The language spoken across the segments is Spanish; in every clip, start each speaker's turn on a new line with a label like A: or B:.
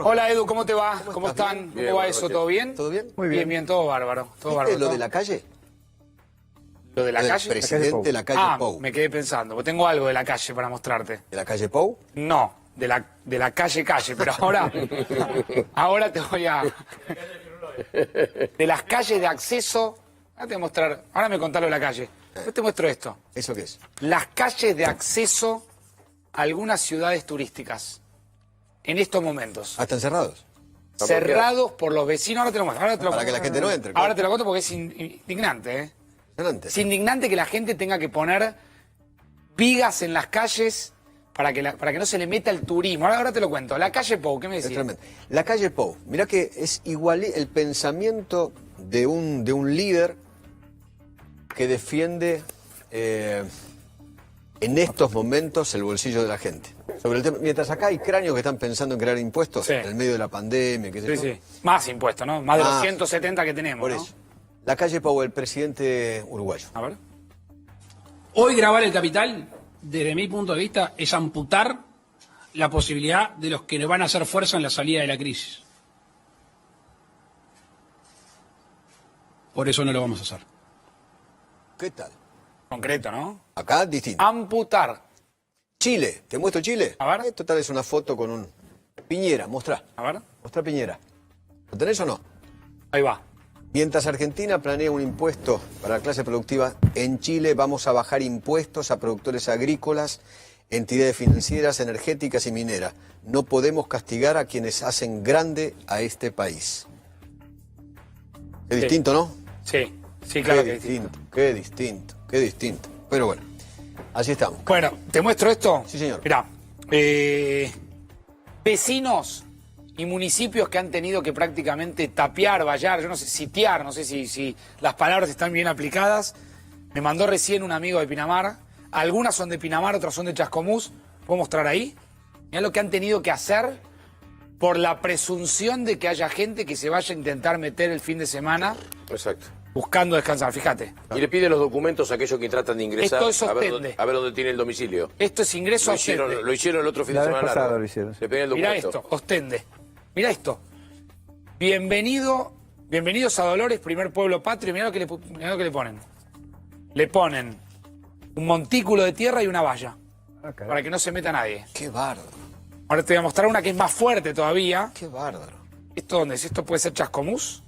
A: Hola Edu, ¿cómo te va? ¿Cómo están?
B: Bien,
A: ¿Cómo va eso? ¿Todo bien?
C: ¿Todo bien?
A: Muy bien, bien, todo bárbaro. Todo bárbaro.
C: ¿Lo de la calle?
A: ¿Lo de la
C: Lo del
A: calle?
C: presidente de la calle Pou.
A: Me quedé pensando, porque tengo algo de la calle para mostrarte.
C: ¿De la calle Pou?
A: No, de la calle, pero ahora te voy a... De las calles de acceso... Ahora te voy a mostrar, ahora me contás lo de la calle. Después te muestro esto.
C: ¿Eso qué es?
A: Las calles de acceso a algunas ciudades turísticas. En estos momentos.
C: ¿Ah, están cerrados?
A: Cerrados por los vecinos. Ahora te lo muestro.
C: Para que la gente no entre.
A: Ahora te lo cuento porque es indignante, ¿eh?
C: Adelante.
A: Es indignante que la gente tenga que poner vigas en las calles para que no se le meta el turismo. Ahora te lo cuento. La calle Pou, ¿qué me
C: Es
A: decís?
C: tremendo. La calle Pou. Mirá que es igual el pensamiento de un líder que defiende en estos momentos el bolsillo de la gente. Sobre el tema, mientras acá hay cráneos que están pensando en crear impuestos
A: Sí.
C: en el medio de la pandemia, qué sé yo.
A: Sí. Más impuestos, ¿no? Más de los 170 que tenemos,
C: Por
A: ¿no?
C: eso. La calle Pou, el presidente uruguayo.
A: A ver.
D: Hoy grabar el Capital, desde mi punto de vista, es amputar la posibilidad de los que nos van a hacer fuerza en la salida de la crisis. Por eso no lo vamos a hacer.
C: ¿Qué tal?
A: Concreto, ¿no?
C: Acá distinto.
A: Amputar.
C: Chile, ¿te muestro Chile?
A: A ver.
C: Esto tal es una foto con un... Piñera, mostrá.
A: A ver.
C: Mostrá Piñera. ¿Lo tenés o no?
A: Ahí va.
C: Mientras Argentina planea un impuesto para la clase productiva, en Chile vamos a bajar impuestos a productores agrícolas, entidades financieras, energéticas y mineras. No podemos castigar a quienes hacen grande a este país. Qué distinto, ¿no?
A: Sí, claro
C: Qué
A: que sí.
C: qué distinto. Pero bueno, así estamos.
A: Bueno, ¿te muestro esto?
C: Sí, señor.
A: Mirá, vecinos y municipios que han tenido que prácticamente tapiar, vallar, yo no sé, sitiar, no sé si las palabras están bien aplicadas. Me mandó recién un amigo de Pinamar. Algunas son de Pinamar, otras son de Chascomús. ¿Puedo mostrar ahí? Mirá lo que han tenido que hacer por la presunción de que haya gente que se vaya a intentar meter el fin de semana
B: Exacto.
A: buscando descansar. Fíjate.
B: Y le pide los documentos a aquellos que tratan de ingresar
A: Esto es
B: a ver,
A: Ostende.
B: a ver dónde tiene el domicilio.
A: Esto es ingreso a Ostende.
B: Lo hicieron el otro fin de
E: La vez
B: semana
E: pasada
B: largo.
E: lo hicieron, sí.
B: Le pedían el
A: Mirá
B: documento.
A: esto, Ostende. Mirá esto. Bienvenidos a Dolores, primer pueblo patrio. Mirá lo que le ponen. Le ponen un montículo de tierra y una valla. Para que no se meta nadie.
C: Qué bárbaro,
A: Ahora te voy a mostrar una que es más fuerte todavía.
C: qué bárbaro.
A: ¿Esto dónde es? ¿Esto puede ser Chascomús?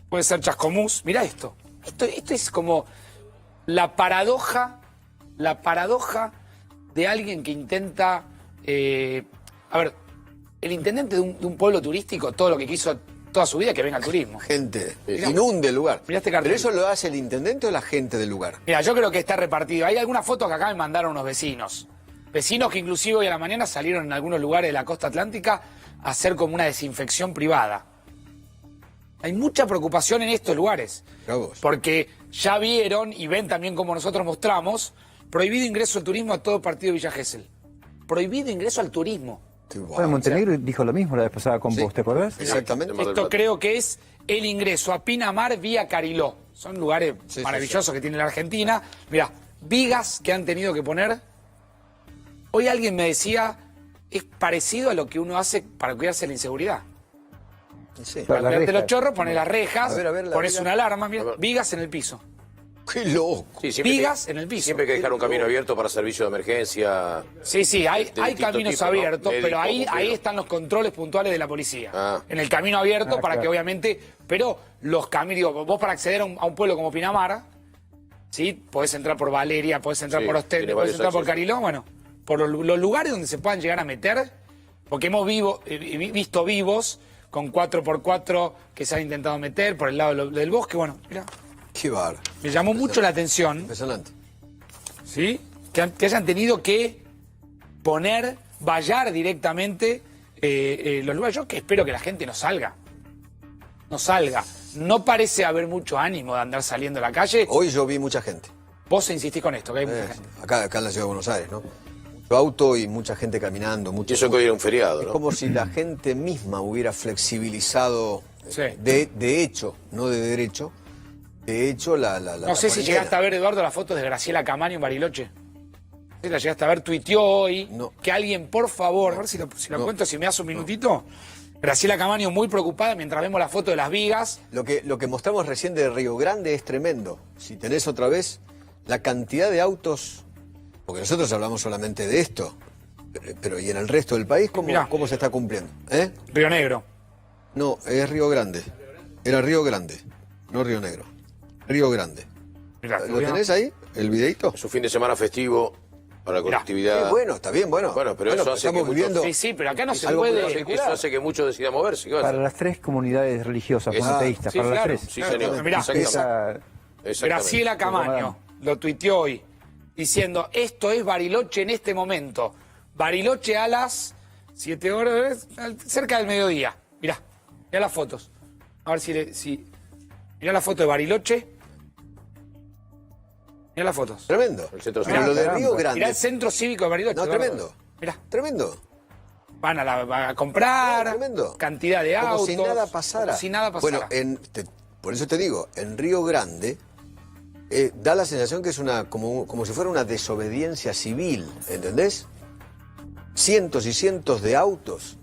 A: Puede ser Chascomús. Mirá esto. Esto es como la paradoja de alguien que intenta... a ver, el intendente de un pueblo turístico, todo lo que quiso toda su vida es que venga al turismo.
C: Gente,
A: Mirá.
C: inunde el lugar.
A: Mirá este cartel.
C: ¿Pero eso lo hace el intendente o la gente del lugar?
A: Mira, yo creo que está repartido. Hay algunas fotos que acá me mandaron unos vecinos. Vecinos que inclusive hoy a la mañana salieron en algunos lugares de la costa atlántica a hacer como una desinfección privada. Hay mucha preocupación en estos lugares.
C: Mirá vos.
A: Porque ya vieron y ven también como nosotros mostramos, prohibido ingreso al turismo a todo partido de Villa Gesell. Prohibido ingreso al turismo.
C: Qué
E: Bueno,
C: bárbaro.
E: Montenegro dijo lo mismo la vez pasada con
C: Sí.
E: vos, ¿te acordás?
C: Exactamente.
B: Mar del
A: Esto
B: Plata.
A: creo que es el ingreso a Pinamar vía Cariló. Son lugares
C: Sí,
A: maravillosos que tiene la Argentina. Mirá, vigas que han tenido que poner. Hoy alguien me decía, es parecido a lo que uno hace para cuidarse de la inseguridad.
C: Sí.
E: Claro.
A: Para
E: La
A: cuidarte
E: reja.
A: los chorros, pones las rejas,
C: A ver, la
A: pones
C: viga.
A: una alarma,
B: A
A: mirá,
B: ver.
A: vigas en el piso.
C: Qué loco.
B: Sí, siempre
A: Vigas
B: que-
A: en el piso.
B: Siempre hay que dejar un camino abierto para servicio de emergencia.
A: Sí, hay
B: distinto
A: caminos
B: tipo, ¿no?
A: abiertos,
B: Médico,
A: pero ahí
B: bombero.
A: están los controles puntuales de la policía.
B: Ah.
A: En el camino abierto para
E: claro.
A: que obviamente... Pero los caminos, digo, vos para acceder a un pueblo como Pinamar, ¿sí? Podés entrar por Valeria, podés entrar
B: Sí,
A: por Ostende,
B: tiene
A: podés
B: varios
A: entrar por
B: accesos.
A: Cariló, bueno, por los lugares donde se puedan llegar a meter, porque hemos visto vivos con 4x4 que se han intentado meter por el lado del bosque, bueno, mirá,
C: Qué bárbaro.
A: me llamó mucho la atención,
C: Impresionante.
A: ¿sí? Que hayan tenido que vallar directamente los lugares. Yo que espero que la gente no salga. No salga. No parece haber mucho ánimo de andar saliendo a la calle.
C: Hoy yo vi mucha gente.
A: Vos insistís con esto, que hay mucha gente.
C: Acá en la ciudad de Buenos Aires, ¿no? Mucho auto y mucha gente caminando. Mucho...
B: Y eso que hoy era un feriado,
C: Es
B: ¿no?
C: como si la gente misma hubiera flexibilizado,
A: Sí.
C: de hecho, no de derecho, de hecho la
A: No sé si
C: cuarentena.
A: llegaste a ver, Eduardo, la foto de Graciela Camaño en Bariloche. ¿La llegaste a ver? Tuiteó hoy
C: No.
A: que alguien, por favor, a ver si lo
C: No.
A: cuento, si me das un minutito. Graciela Camaño muy preocupada mientras vemos la foto de las vigas.
C: Lo que mostramos recién de Río Grande es tremendo. Si tenés otra vez la cantidad de autos, porque nosotros hablamos solamente de esto, pero ¿y en el resto del país
A: Mirá.
C: cómo se está cumpliendo? ¿Eh?
A: Río Negro.
C: No, es Río Grande. Era Río Grande, no Río Negro. Río Grande.
A: Mirá,
C: ¿Lo tenés ahí, el videito?
B: Es un fin de semana festivo para la colectividad.
C: Bueno, está bien, bueno.
B: Bueno, pero eso hace
C: estamos
B: que
C: viviendo...
A: Sí, sí, pero acá no se
C: Algo
A: puede...
B: Eso hace que muchos decidan moverse. ¿qué va a
E: Para
B: hacer?
E: las tres comunidades religiosas
B: Esa-
E: monoteístas,
A: sí,
E: para
A: claro.
E: las tres.
B: Sí,
A: Claro,
B: señor.
A: mirá,
B: Exactamente.
E: Esa-
A: Graciela Camaño lo tuiteó hoy diciendo, esto es Bariloche en este momento. Bariloche a las 7 horas, cerca del mediodía. Mirá las fotos. A ver si mirá la foto de Bariloche. Mirá las fotos.
C: Tremendo.
B: El centro
C: Pero lo de
E: caramba.
C: Río
A: Mirá
C: Grande...
A: el centro cívico de Bariloche.
C: No,
A: Eduardo.
C: tremendo.
A: Mirá,
C: Tremendo.
A: van a comprar,
C: Tremendo.
A: cantidad de autos.
C: Como si nada pasara.
A: Como si nada pasara.
C: Bueno, por eso te digo, en Río Grande da la sensación que es como si fuera una desobediencia civil, ¿entendés? Cientos y cientos de autos.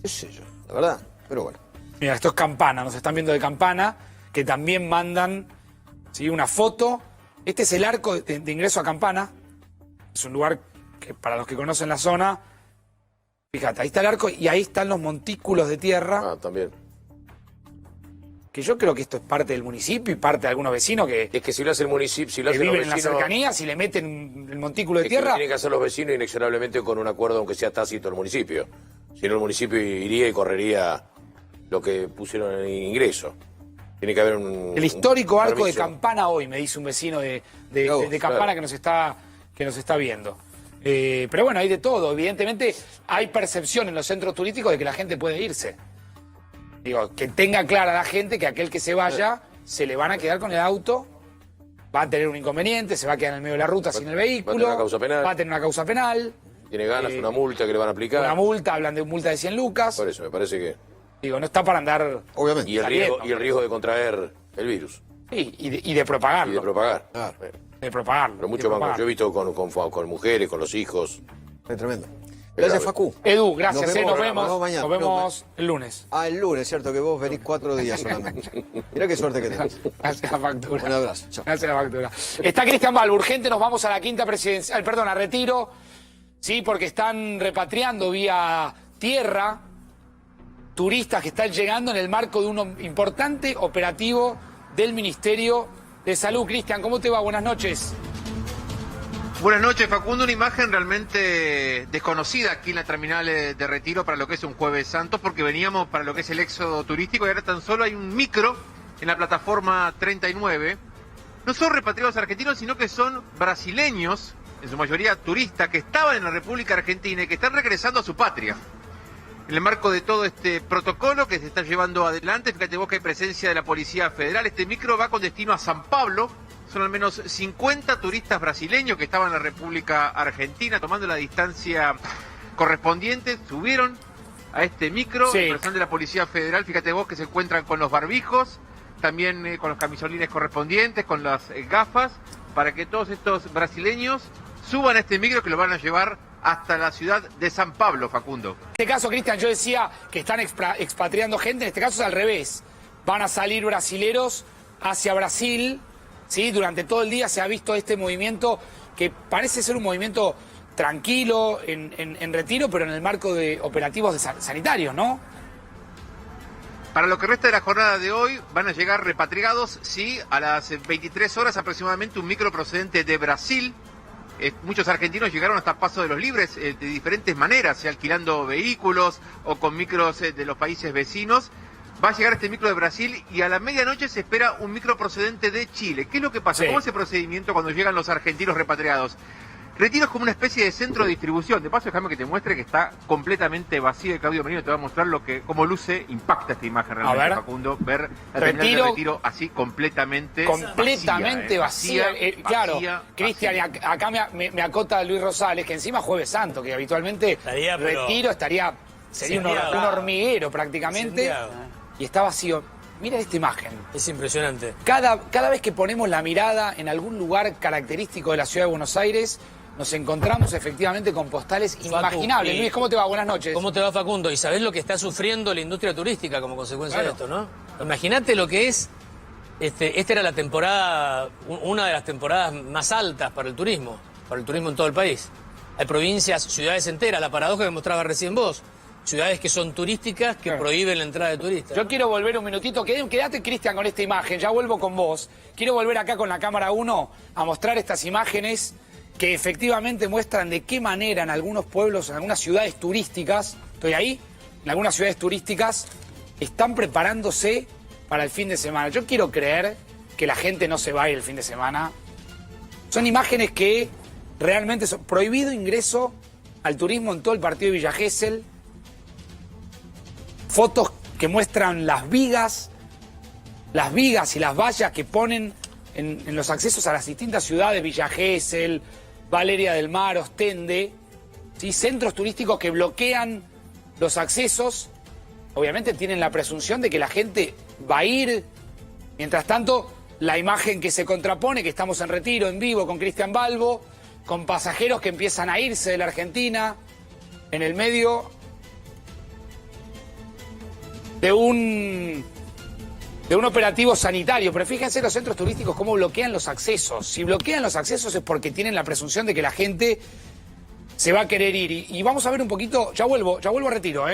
C: ¿Qué sé yo? La verdad. Pero bueno.
A: Mira, esto es Campana, nos están viendo de Campana, que también mandan, ¿sí?, una foto. Este es el arco de ingreso a Campana. Es un lugar que para los que conocen la zona, fíjate, ahí está el arco y ahí están los montículos de tierra,
B: Ah, también.
A: que yo creo que esto es parte del municipio y parte de algunos vecinos que
B: Es que si lo hace el municipio, si lo hacen los
A: viven en las
B: vecinos...
A: cercanías y le meten el montículo de
B: Es que lo
A: tierra.
B: tienen que hacer los vecinos inexorablemente con un acuerdo, aunque sea tácito, el municipio. Si no, el municipio iría y correría lo que pusieron en ingreso. Tiene que haber
A: El histórico arco de
B: permiso.
A: Campana hoy, me dice un vecino de Campana
B: claro.
A: que nos está viendo. Pero bueno, hay de todo. Evidentemente hay percepción en los centros turísticos de que la gente puede irse. Digo, que tenga clara la gente que aquel que se vaya, se le van a quedar con el auto, va a tener un inconveniente, se va a quedar en el medio de la ruta sin el vehículo,
B: tener una causa penal.
A: va a tener una causa penal,
B: Tiene ganas, una multa que le van a aplicar.
A: una multa, hablan de multa de 100 lucas.
B: Por eso, me parece que...
A: Digo, no está para andar...
C: Obviamente.
B: Y el
A: Saliendo.
B: riesgo de contraer el virus.
A: Sí, y de propagarlo.
B: Y de propagar.
C: Claro.
A: De propagarlo.
B: Pero
A: de
B: mucho más.
A: propagarlo.
B: Yo he visto con mujeres, con los hijos.
C: Es tremendo. Gracias, Facu.
A: Edu, gracias,
C: Nos vemos,
A: nos vemos
C: mañana.
A: nos vemos el lunes.
C: Ah, el lunes, cierto, que vos venís 4 días solamente. Mirá qué suerte que tenés.
A: Gracias la factura.
C: Un abrazo. Chao.
A: Gracias la factura. Está Cristian Balbo, urgente, nos vamos a la quinta presidencial, perdón, a Retiro, sí, porque están repatriando vía tierra turistas que están llegando en el marco de un importante operativo del Ministerio de Salud. Cristian, ¿cómo te va? Buenas noches.
F: Buenas noches, Facundo. Una imagen realmente desconocida aquí en la terminal de Retiro para lo que es un Jueves Santo, porque veníamos para lo que es el éxodo turístico y ahora tan solo hay un micro en la plataforma 39. No son repatriados argentinos, sino que son brasileños, en su mayoría turistas, que estaban en la República Argentina y que están regresando a su patria. En el marco de todo este protocolo que se está llevando adelante, fíjate vos que hay presencia de la Policía Federal. Este micro va con destino a San Pablo. Son al menos 50 turistas brasileños que estaban en la República Argentina tomando la distancia correspondiente. Subieron a este micro.
A: Sí.
F: El personal de la Policía Federal, fíjate vos que se encuentran con los barbijos, también con los camisolines correspondientes, con las gafas, para que todos estos brasileños suban a este micro que lo van a llevar hasta la ciudad de San Pablo, Facundo.
A: En este caso, Cristian, yo decía que están expatriando gente, en este caso es al revés. Van a salir brasileros hacia Brasil, ¿sí? Durante todo el día se ha visto este movimiento que parece ser un movimiento tranquilo en Retiro, pero en el marco de operativos sanitarios, ¿no?
F: Para lo que resta de la jornada de hoy van a llegar repatriados, sí, a las 23 horas aproximadamente un micro procedente de Brasil. Muchos argentinos llegaron hasta Paso de los Libres de diferentes maneras, alquilando vehículos o con micros de los países vecinos. Va a llegar este micro de Brasil y a la medianoche se espera un micro procedente de Chile. ¿Qué es lo que pasa?
A: Sí.
F: ¿Cómo es ese procedimiento cuando llegan los argentinos repatriados? Retiro es como una especie de centro de distribución. De paso, déjame que te muestre que está completamente vacío. Y Claudio Merino te va a mostrar cómo luce, impacta esta imagen realmente,
A: ver.
F: Facundo, ver la terminal de Retiro así completamente
A: vacía. Claro,
F: vacía,
A: Cristian, y
F: vacía.
A: acá me acota Luis Rosales, que encima Jueves Santo, que habitualmente
G: Estaría, pero
A: Retiro sería un
G: incendiado.
A: hormiguero prácticamente,
G: Incendiado.
A: y está vacío. Mira esta imagen.
G: Es impresionante.
A: Cada vez que ponemos la mirada en algún lugar característico de la ciudad de Buenos Aires, nos encontramos efectivamente con postales inimaginables. Luis, ¿cómo te va? Buenas noches.
G: ¿Cómo te va, Facundo? ¿Y sabés lo que está sufriendo la industria turística como consecuencia
A: Claro.
G: de esto, no? Imagínate lo que es. Esta era la temporada, una de las temporadas más altas para el turismo en todo el país. Hay provincias, ciudades enteras, la paradoja que mostraba recién vos. Ciudades que son turísticas que prohíben la entrada de turistas.
A: Yo quiero volver un minutito. Quédate, Cristian, con esta imagen. Ya vuelvo con vos. Quiero volver acá con la cámara 1 a mostrar estas imágenes que efectivamente muestran de qué manera en algunos pueblos, en algunas ciudades turísticas, estoy ahí, en algunas ciudades turísticas, están preparándose para el fin de semana. Yo quiero creer que la gente no se va a ir el fin de semana. Son imágenes que realmente son prohibido ingreso al turismo en todo el partido de Villa Gesell. Fotos que muestran las vigas y las vallas que ponen en los accesos a las distintas ciudades, Villa Gesell, Valeria del Mar, Ostende, ¿sí? Centros turísticos que bloquean los accesos. Obviamente tienen la presunción de que la gente va a ir. Mientras tanto, la imagen que se contrapone, que estamos en Retiro, en vivo, con Cristian Balbo, con pasajeros que empiezan a irse de la Argentina, en el medio de un operativo sanitario. Pero fíjense los centros turísticos cómo bloquean los accesos. Si bloquean los accesos es porque tienen la presunción de que la gente se va a querer ir. Y vamos a ver un poquito, ya vuelvo a Retiro,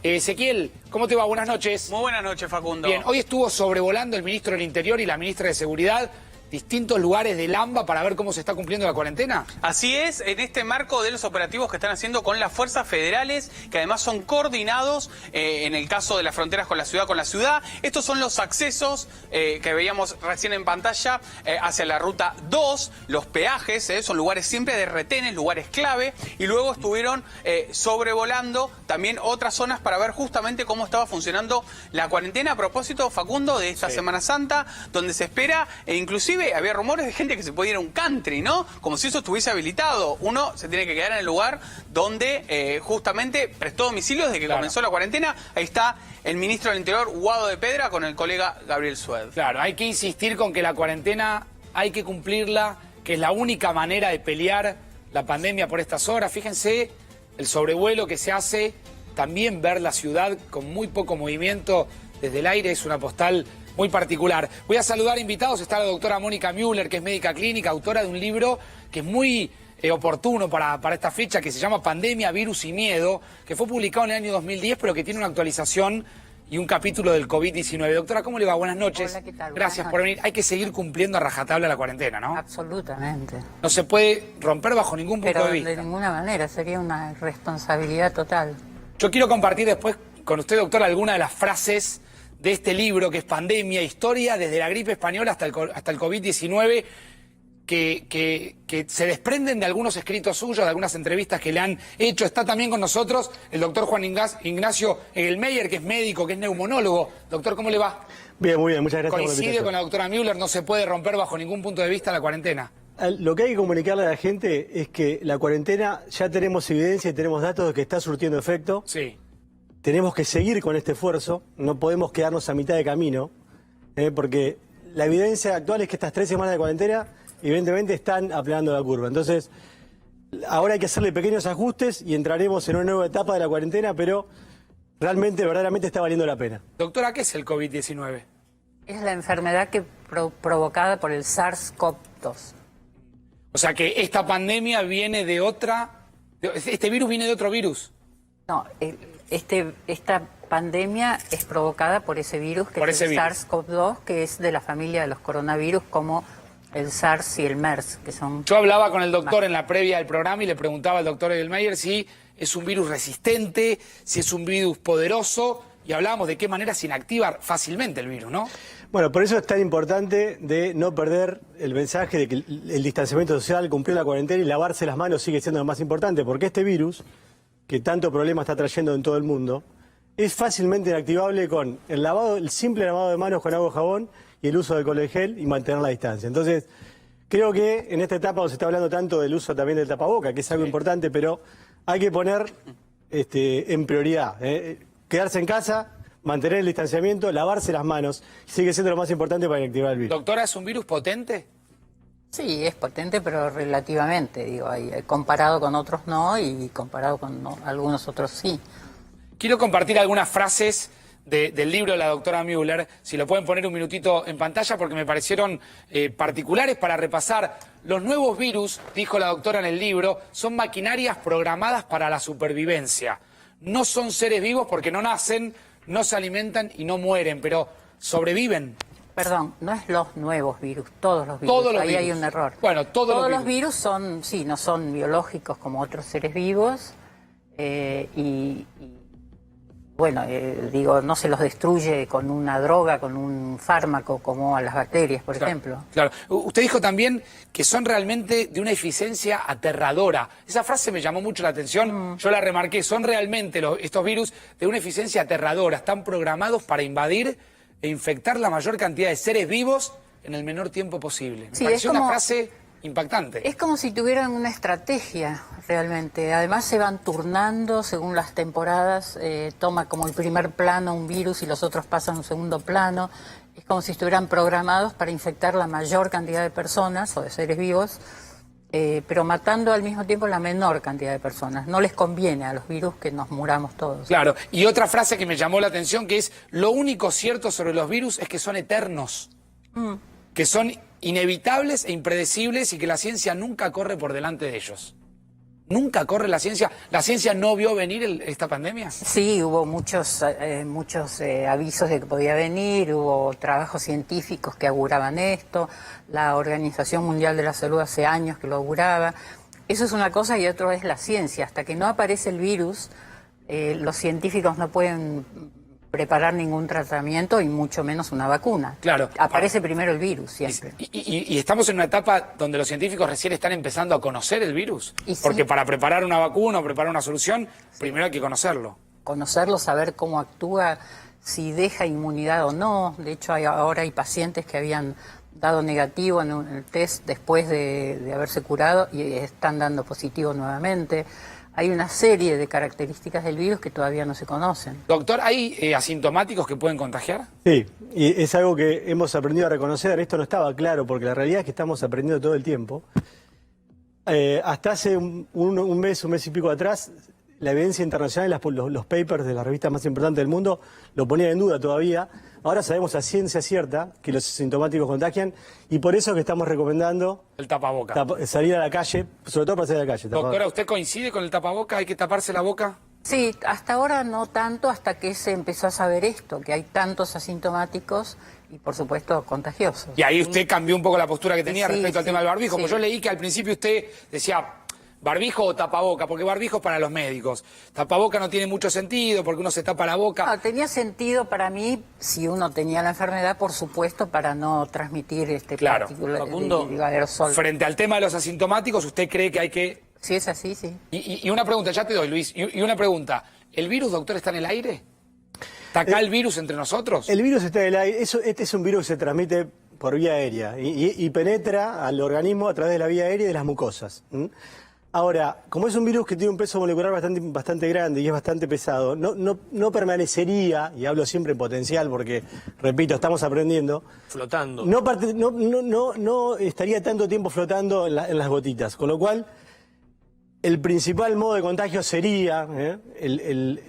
A: Ezequiel, ¿cómo te va? Buenas noches.
H: Muy buenas noches, Facundo.
A: Bien, hoy estuvo sobrevolando el ministro del Interior y la ministra de Seguridad distintos lugares del AMBA para ver cómo se está cumpliendo la cuarentena.
H: Así es, en este marco de los operativos que están haciendo con las fuerzas federales, que además son coordinados en el caso de las fronteras con la ciudad. Estos son los accesos que veíamos recién en pantalla hacia la ruta 2, los peajes, son lugares siempre de retenes, lugares clave, y luego estuvieron sobrevolando también otras zonas para ver justamente cómo estaba funcionando la cuarentena. A propósito, Facundo, de esta Semana Santa, donde se espera, e inclusive había rumores de gente que se podía ir a un country, ¿no? Como si eso estuviese habilitado. Uno se tiene que quedar en el lugar donde justamente prestó domicilio desde que comenzó la cuarentena. Ahí está el ministro del Interior, Guado de Pedra, con el colega Gabriel Sued.
A: Claro, hay que insistir con que la cuarentena hay que cumplirla, que es la única manera de pelear la pandemia por estas horas. Fíjense el sobrevuelo que se hace, también ver la ciudad con muy poco movimiento desde el aire es una postal muy particular. Voy a saludar invitados. Está la doctora Mónica Müller, que es médica clínica, autora de un libro que es muy oportuno para esta fecha, que se llama Pandemia, Virus y Miedo, que fue publicado en el año 2010, pero que tiene una actualización y un capítulo del COVID-19. Doctora, ¿cómo le va? Buenas noches.
I: Hola, ¿qué tal?
A: Gracias
I: Buenas
A: por venir. Hay que seguir cumpliendo a rajatabla la cuarentena, ¿no?
I: Absolutamente.
A: No se puede romper bajo ningún punto
I: Pero
A: de vista.
I: de ninguna manera, sería una responsabilidad total.
A: Yo quiero compartir después con usted, doctora, alguna de las frases de este libro, que es Pandemia, Historia desde la gripe española hasta el COVID-19, que se desprenden de algunos escritos suyos, de algunas entrevistas que le han hecho. Está también con nosotros el doctor Juan Ignacio Egelmeyer, que es médico, que es neumonólogo. Doctor, ¿cómo le va?
J: Bien, muy bien, muchas gracias por la
A: Coincide
J: invitación.
A: con la doctora Müller, no se puede romper bajo ningún punto de vista la cuarentena.
J: Lo que hay que comunicarle a la gente es que la cuarentena ya tenemos evidencia y tenemos datos de que está surtiendo efecto.
A: Sí.
J: Tenemos que seguir con este esfuerzo, no podemos quedarnos a mitad de camino, porque la evidencia actual es que estas 3 semanas de cuarentena evidentemente están aplanando la curva. Entonces, ahora hay que hacerle pequeños ajustes y entraremos en una nueva etapa de la cuarentena, pero realmente, verdaderamente está valiendo la pena.
A: Doctora, ¿qué es el COVID-19?
I: Es la enfermedad provocada por el SARS-CoV-2.
A: O sea que esta pandemia viene de otra... Este virus viene de otro virus.
I: No, esta pandemia es provocada por ese virus, que es el SARS-CoV-2, que es de la familia de los coronavirus, como el SARS y el MERS, que son...
A: Yo hablaba con el doctor en la previa del programa y le preguntaba al doctor Egelmeyer si es un virus resistente, si es un virus poderoso, y hablábamos de qué manera se inactiva fácilmente el virus, ¿no?
J: Bueno, por eso es tan importante de no perder el mensaje de que el distanciamiento social, cumplir la cuarentena y lavarse las manos sigue siendo lo más importante, porque este virus, que tanto problema está trayendo en todo el mundo, es fácilmente inactivable con el simple lavado de manos con agua y jabón y el uso de alcohol en gel y mantener la distancia. Entonces, creo que en esta etapa se está hablando tanto del uso también del tapaboca, que es algo importante, pero hay que poner en prioridad. Quedarse en casa, mantener el distanciamiento, lavarse las manos, sigue siendo lo más importante para inactivar el virus.
A: Doctora, ¿es un virus potente?
I: Sí, es potente, pero relativamente, digo, comparado con otros no, y comparado con algunos otros sí.
A: Quiero compartir algunas frases del libro de la doctora Müller, si lo pueden poner un minutito en pantalla, porque me parecieron particulares para repasar. Los nuevos virus, dijo la doctora en el libro, son maquinarias programadas para la supervivencia. No son seres vivos porque no nacen, no se alimentan y no mueren, pero sobreviven.
I: Perdón, no es los nuevos virus, todos los virus.
A: Todos los
I: Ahí
A: virus.
I: hay un error.
A: Bueno, todos
I: los virus son, sí, no son biológicos como otros seres vivos, bueno, digo, no se los destruye con una droga, con un fármaco, como a las bacterias, por ejemplo.
A: Claro. Usted dijo también que son realmente de una eficiencia aterradora. Esa frase me llamó mucho la atención, yo la remarqué. Son realmente estos virus de una eficiencia aterradora. Están programados para invadir e infectar la mayor cantidad de seres vivos en el menor tiempo posible. Me pareció una frase impactante.
I: Es como si tuvieran una estrategia, realmente. Además se van turnando según las temporadas, toma como el primer plano un virus y los otros pasan a un segundo plano. Es como si estuvieran programados para infectar la mayor cantidad de personas o de seres vivos, pero matando al mismo tiempo la menor cantidad de personas. No les conviene a los virus que nos muramos todos.
A: Claro, y otra frase que me llamó la atención, que es: lo único cierto sobre los virus es que son eternos, que son inevitables e impredecibles y que la ciencia nunca corre por delante de ellos. ¿Nunca corre la ciencia? ¿La ciencia no vio venir esta pandemia?
I: Sí, hubo muchos avisos de que podía venir, hubo trabajos científicos que auguraban esto, la Organización Mundial de la Salud hace años que lo auguraba. Eso es una cosa y otro es la ciencia. Hasta que no aparece el virus, los científicos no pueden preparar ningún tratamiento y mucho menos una vacuna.
A: Claro.
I: Aparece primero el virus, siempre.
A: Y estamos en una etapa donde los científicos recién están empezando a conocer el virus. Porque para preparar una vacuna o preparar una solución, primero hay que conocerlo.
I: Conocerlo, saber cómo actúa, si deja inmunidad o no. De hecho, ahora hay pacientes que habían dado negativo en el test después de haberse curado y están dando positivo nuevamente. Hay una serie de características del virus que todavía no se conocen.
A: Doctor, ¿hay asintomáticos que pueden contagiar?
J: Sí, y es algo que hemos aprendido a reconocer. Esto no estaba claro porque la realidad es que estamos aprendiendo todo el tiempo. Hasta hace un mes y pico atrás, la evidencia internacional, los papers de las revistas más importantes del mundo lo ponían en duda todavía. Ahora sabemos a ciencia cierta que los asintomáticos contagian y por eso que estamos recomendando
A: el tapaboca.
J: Salir a la calle, sobre todo para salir a la calle.
A: Doctora, ¿usted coincide con el tapaboca? ¿Hay que taparse la boca?
I: Sí, hasta ahora no tanto, hasta que se empezó a saber esto, que hay tantos asintomáticos y por supuesto contagiosos.
A: Y ahí usted cambió un poco la postura que tenía respecto al tema del barbijo.
I: Sí.
A: Pues yo leí que al principio usted decía barbijo o tapaboca, porque barbijo es para los médicos. Tapaboca no tiene mucho sentido porque uno se tapa la boca.
I: No, tenía sentido para mí si uno tenía la enfermedad, por supuesto, para no transmitir aerosol.
A: Frente al tema de los asintomáticos, ¿usted cree que hay que...?
I: Sí, es así, sí.
A: Y una pregunta, ya te doy, Luis, y una pregunta. ¿El virus, doctor, está en el aire? ¿Está acá el virus entre nosotros?
J: El virus está en el aire. Este es un virus que se transmite por vía aérea y penetra al organismo a través de la vía aérea y de las mucosas. Ahora, como es un virus que tiene un peso molecular bastante grande y es bastante pesado, no permanecería, y hablo siempre en potencial porque, repito, estamos aprendiendo,
G: flotando.
J: No estaría tanto tiempo flotando en las gotitas, con lo cual el principal modo de contagio sería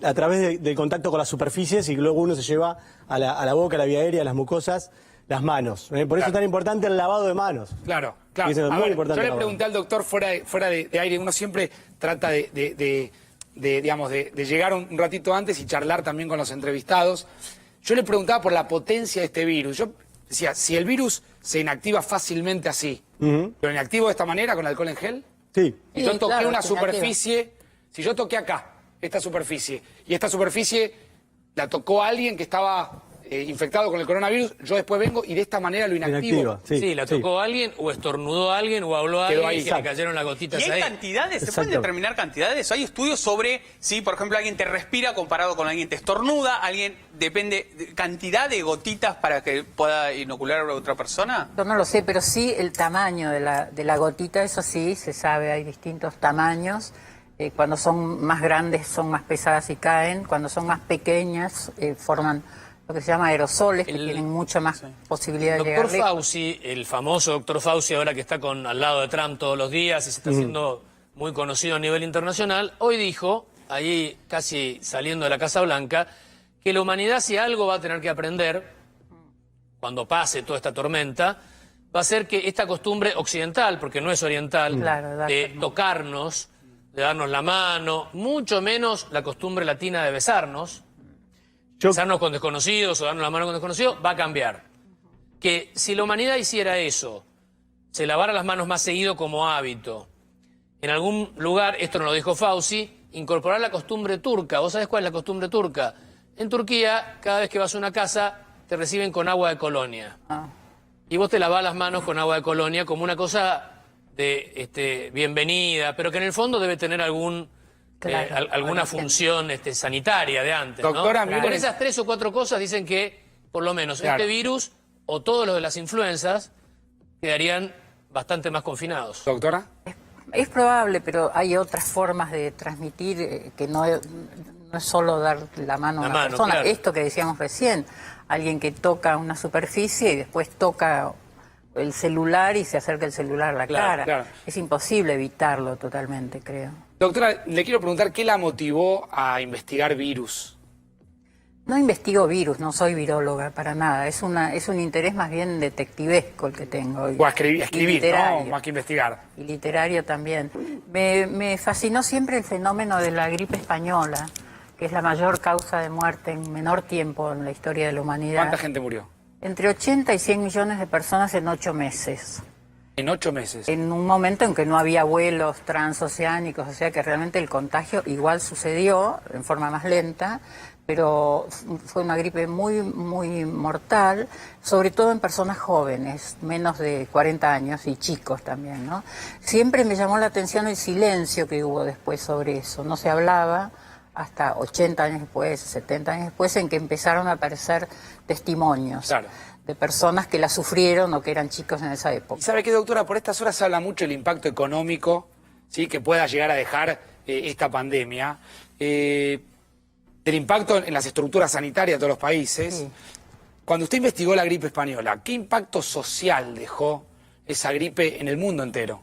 J: a través del contacto con las superficies y luego uno se lleva a la boca, a la vía aérea, a las mucosas, las manos. Por eso es tan importante el lavado de manos.
A: Claro.
J: A ver,
A: yo le pregunté al doctor fuera de aire, uno siempre trata de llegar un ratito antes y charlar también con los entrevistados. Yo le preguntaba por la potencia de este virus. Yo decía, si el virus se inactiva fácilmente así, ¿lo inactivo de esta manera con alcohol en gel?
J: Sí.
A: Y yo toqué una superficie, si yo toqué acá, esta superficie, y esta superficie la tocó alguien que estaba infectado con el coronavirus, yo después vengo y de esta manera lo inactivo.
G: Sí, la tocó alguien, o estornudó a alguien, o habló a alguien y le cayeron las gotitas
H: ahí. ¿Y hay
G: ahí?
H: cantidades? ¿Se pueden determinar cantidades? ¿Hay estudios sobre si, por ejemplo, alguien te respira comparado con alguien te estornuda? ¿Alguien depende de cantidad de gotitas para que pueda inocular a otra persona?
I: Yo no lo sé, pero sí el tamaño de la gotita, eso sí, se sabe, hay distintos tamaños. Cuando son más grandes son más pesadas y caen, cuando son más pequeñas forman lo que se llama aerosoles, que tienen mucha más posibilidad de llegar
G: Doctor
I: lejos.
G: Fauci, el famoso doctor Fauci, ahora que está al lado de Trump todos los días y se está haciendo muy conocido a nivel internacional, hoy dijo, ahí casi saliendo de la Casa Blanca, que la humanidad, si algo va a tener que aprender, cuando pase toda esta tormenta, va a ser que esta costumbre occidental, porque no es oriental, de tocarnos, de darnos la mano, mucho menos la costumbre latina de besarnos, besarnos con desconocidos o darnos la mano con desconocidos, va a cambiar. Que si la humanidad hiciera eso, se lavara las manos más seguido como hábito, en algún lugar, esto nos lo dijo Fauci, incorporar la costumbre turca. ¿Vos sabés cuál es la costumbre turca? En Turquía, cada vez que vas a una casa, te reciben con agua de colonia. Y vos te lavás las manos con agua de colonia como una cosa de bienvenida, pero que en el fondo debe tener alguna función sanitaria de antes, ¿no?
A: Doctora,
G: Con esas 3 o 4 cosas dicen que, por lo menos, este virus o todos los de las influencias quedarían bastante más confinados.
A: Doctora.
I: Es probable, pero hay otras formas de transmitir que no es solo dar la mano a una persona. Claro. Esto que decíamos recién, alguien que toca una superficie y después toca el celular y se acerca el celular a la cara. Claro. Es imposible evitarlo totalmente, creo.
A: Doctora, le quiero preguntar qué la motivó a investigar virus.
I: No investigo virus, no soy viróloga para nada. Es un interés más bien detectivesco el que tengo.
A: O a escribir, ¿no? Más que investigar.
I: Y literario también. Me fascinó siempre el fenómeno de la gripe española, que es la mayor causa de muerte en menor tiempo en la historia de la humanidad.
A: ¿Cuánta gente murió?
I: Entre 80 y 100 millones de personas en 8 meses.
A: ¿En 8 meses?
I: En un momento en que no había vuelos transoceánicos, o sea que realmente el contagio igual sucedió en forma más lenta, pero fue una gripe muy, muy mortal, sobre todo en personas jóvenes, menos de 40 años y chicos también, ¿no? Siempre me llamó la atención el silencio que hubo después sobre eso. No se hablaba hasta 80 años después, 70 años después, en que empezaron a aparecer testimonios de personas que la sufrieron o que eran chicos en esa época.
A: ¿Y sabe qué, doctora? Por estas horas se habla mucho del impacto económico, ¿sí?, que pueda llegar a dejar esta pandemia. Del impacto en las estructuras sanitarias de todos los países. Sí. Cuando usted investigó la gripe española, ¿qué impacto social dejó esa gripe en el mundo entero?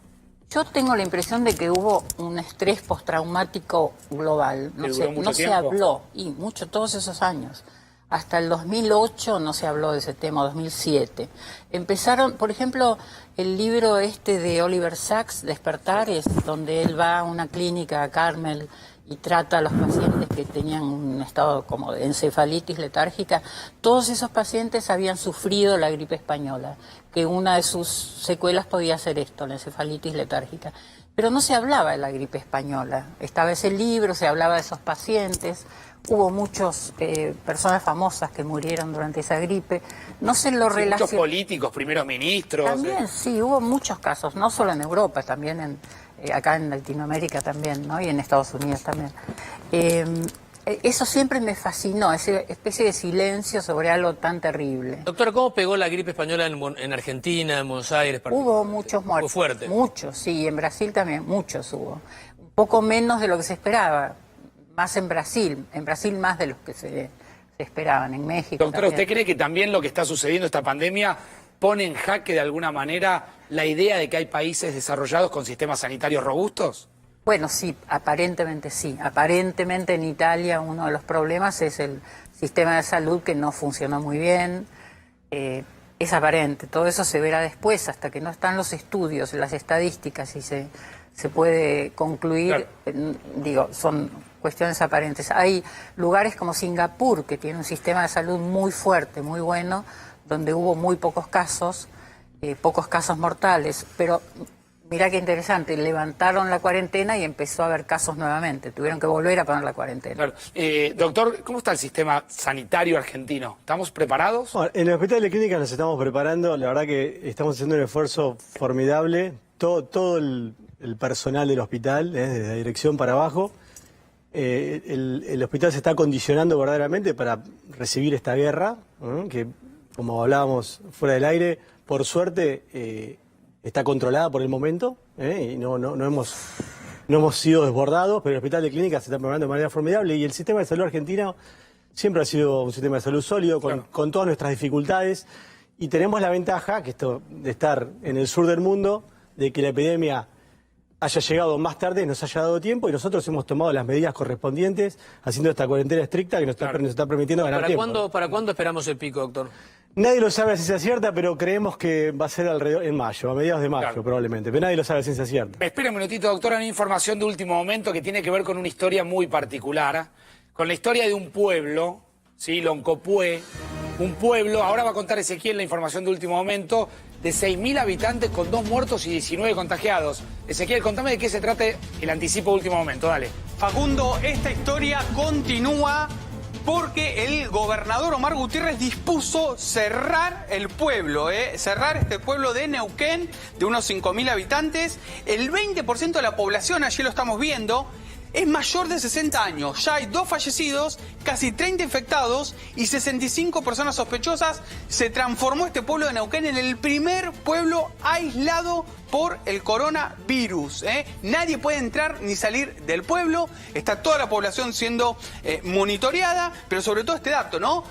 I: Yo tengo la impresión de que hubo un estrés postraumático global. No se habló, y mucho, todos esos años. Hasta el 2008 no se habló de ese tema, 2007. Empezaron, por ejemplo, el libro de Oliver Sacks, Despertar, es donde él va a una clínica, a Carmel, y trata a los pacientes que tenían un estado como de encefalitis letárgica. Todos esos pacientes habían sufrido la gripe española, que una de sus secuelas podía ser esto, la encefalitis letárgica. Pero no se hablaba de la gripe española. Estaba ese libro, se hablaba de esos pacientes. Hubo muchas personas famosas que murieron durante esa gripe. No se lo relacionó.
A: Muchos políticos, primeros ministros.
I: También, sí, hubo muchos casos, no solo en Europa, también acá en Latinoamérica también, ¿no? Y en Estados Unidos también. Eso siempre me fascinó, esa especie de silencio sobre algo tan terrible.
G: Doctora, ¿cómo pegó la gripe española en Argentina, en Buenos Aires?
I: Hubo muchos muertos.
G: Fue fuerte.
I: Muchos, sí, en Brasil también, muchos hubo. Un poco menos de lo que se esperaba, más en Brasil más de los que se esperaban, en México.
A: Doctora, ¿usted cree que también lo que está sucediendo, esta pandemia, pone en jaque de alguna manera la idea de que hay países desarrollados con sistemas sanitarios robustos?
I: Bueno, sí, aparentemente sí. Aparentemente en Italia uno de los problemas es el sistema de salud que no funcionó muy bien. Es aparente, todo eso se verá después, hasta que no están los estudios, las estadísticas y se puede concluir, son cuestiones aparentes. Hay lugares como Singapur, que tiene un sistema de salud muy fuerte, muy bueno, donde hubo muy pocos casos mortales, pero mirá qué interesante, levantaron la cuarentena y empezó a haber casos nuevamente, tuvieron que volver a poner la cuarentena.
A: Claro. Doctor, ¿cómo está el sistema sanitario argentino? ¿Estamos preparados?
J: Bueno, en el Hospital de Clínicas nos estamos preparando, la verdad que estamos haciendo un esfuerzo formidable, todo el personal del hospital, desde la dirección para abajo. El hospital se está acondicionando verdaderamente para recibir esta guerra, que, como hablábamos fuera del aire, por suerte está controlada por el momento, y no hemos sido desbordados, pero el Hospital de Clínicas se está preparando de manera formidable y el sistema de salud argentino siempre ha sido un sistema de salud sólido, con todas nuestras dificultades, y tenemos la ventaja, que esto de estar en el sur del mundo, de que la epidemia haya llegado más tarde, nos haya dado tiempo, y nosotros hemos tomado las medidas correspondientes, haciendo esta cuarentena estricta que nos está permitiendo ganar tiempo.
G: ¿Para cuándo esperamos el pico, doctor?
J: Nadie lo sabe a ciencia cierta, pero creemos que va a ser alrededor en mayo, a mediados de mayo probablemente, pero nadie lo sabe a ciencia cierta.
A: Espera un minutito, doctora, una información de último momento que tiene que ver con una historia muy particular, con la historia de un pueblo, ¿sí? Loncopué, un pueblo, ahora va a contar Ezequiel la información de último momento, de 6.000 habitantes con 2 muertos y 19 contagiados. Ezequiel, contame de qué se trata el anticipo de último momento, dale.
H: Facundo, esta historia continúa porque el gobernador Omar Gutiérrez dispuso cerrar el pueblo, cerrar este pueblo de Neuquén, de unos 5.000 habitantes. El 20% de la población, allí lo estamos viendo, es mayor de 60 años. Ya hay 2 fallecidos, casi 30 infectados y 65 personas sospechosas. Se transformó este pueblo de Neuquén en el primer pueblo aislado por el coronavirus. Nadie puede entrar ni salir del pueblo. Está toda la población siendo monitoreada, pero sobre todo este dato, ¿no?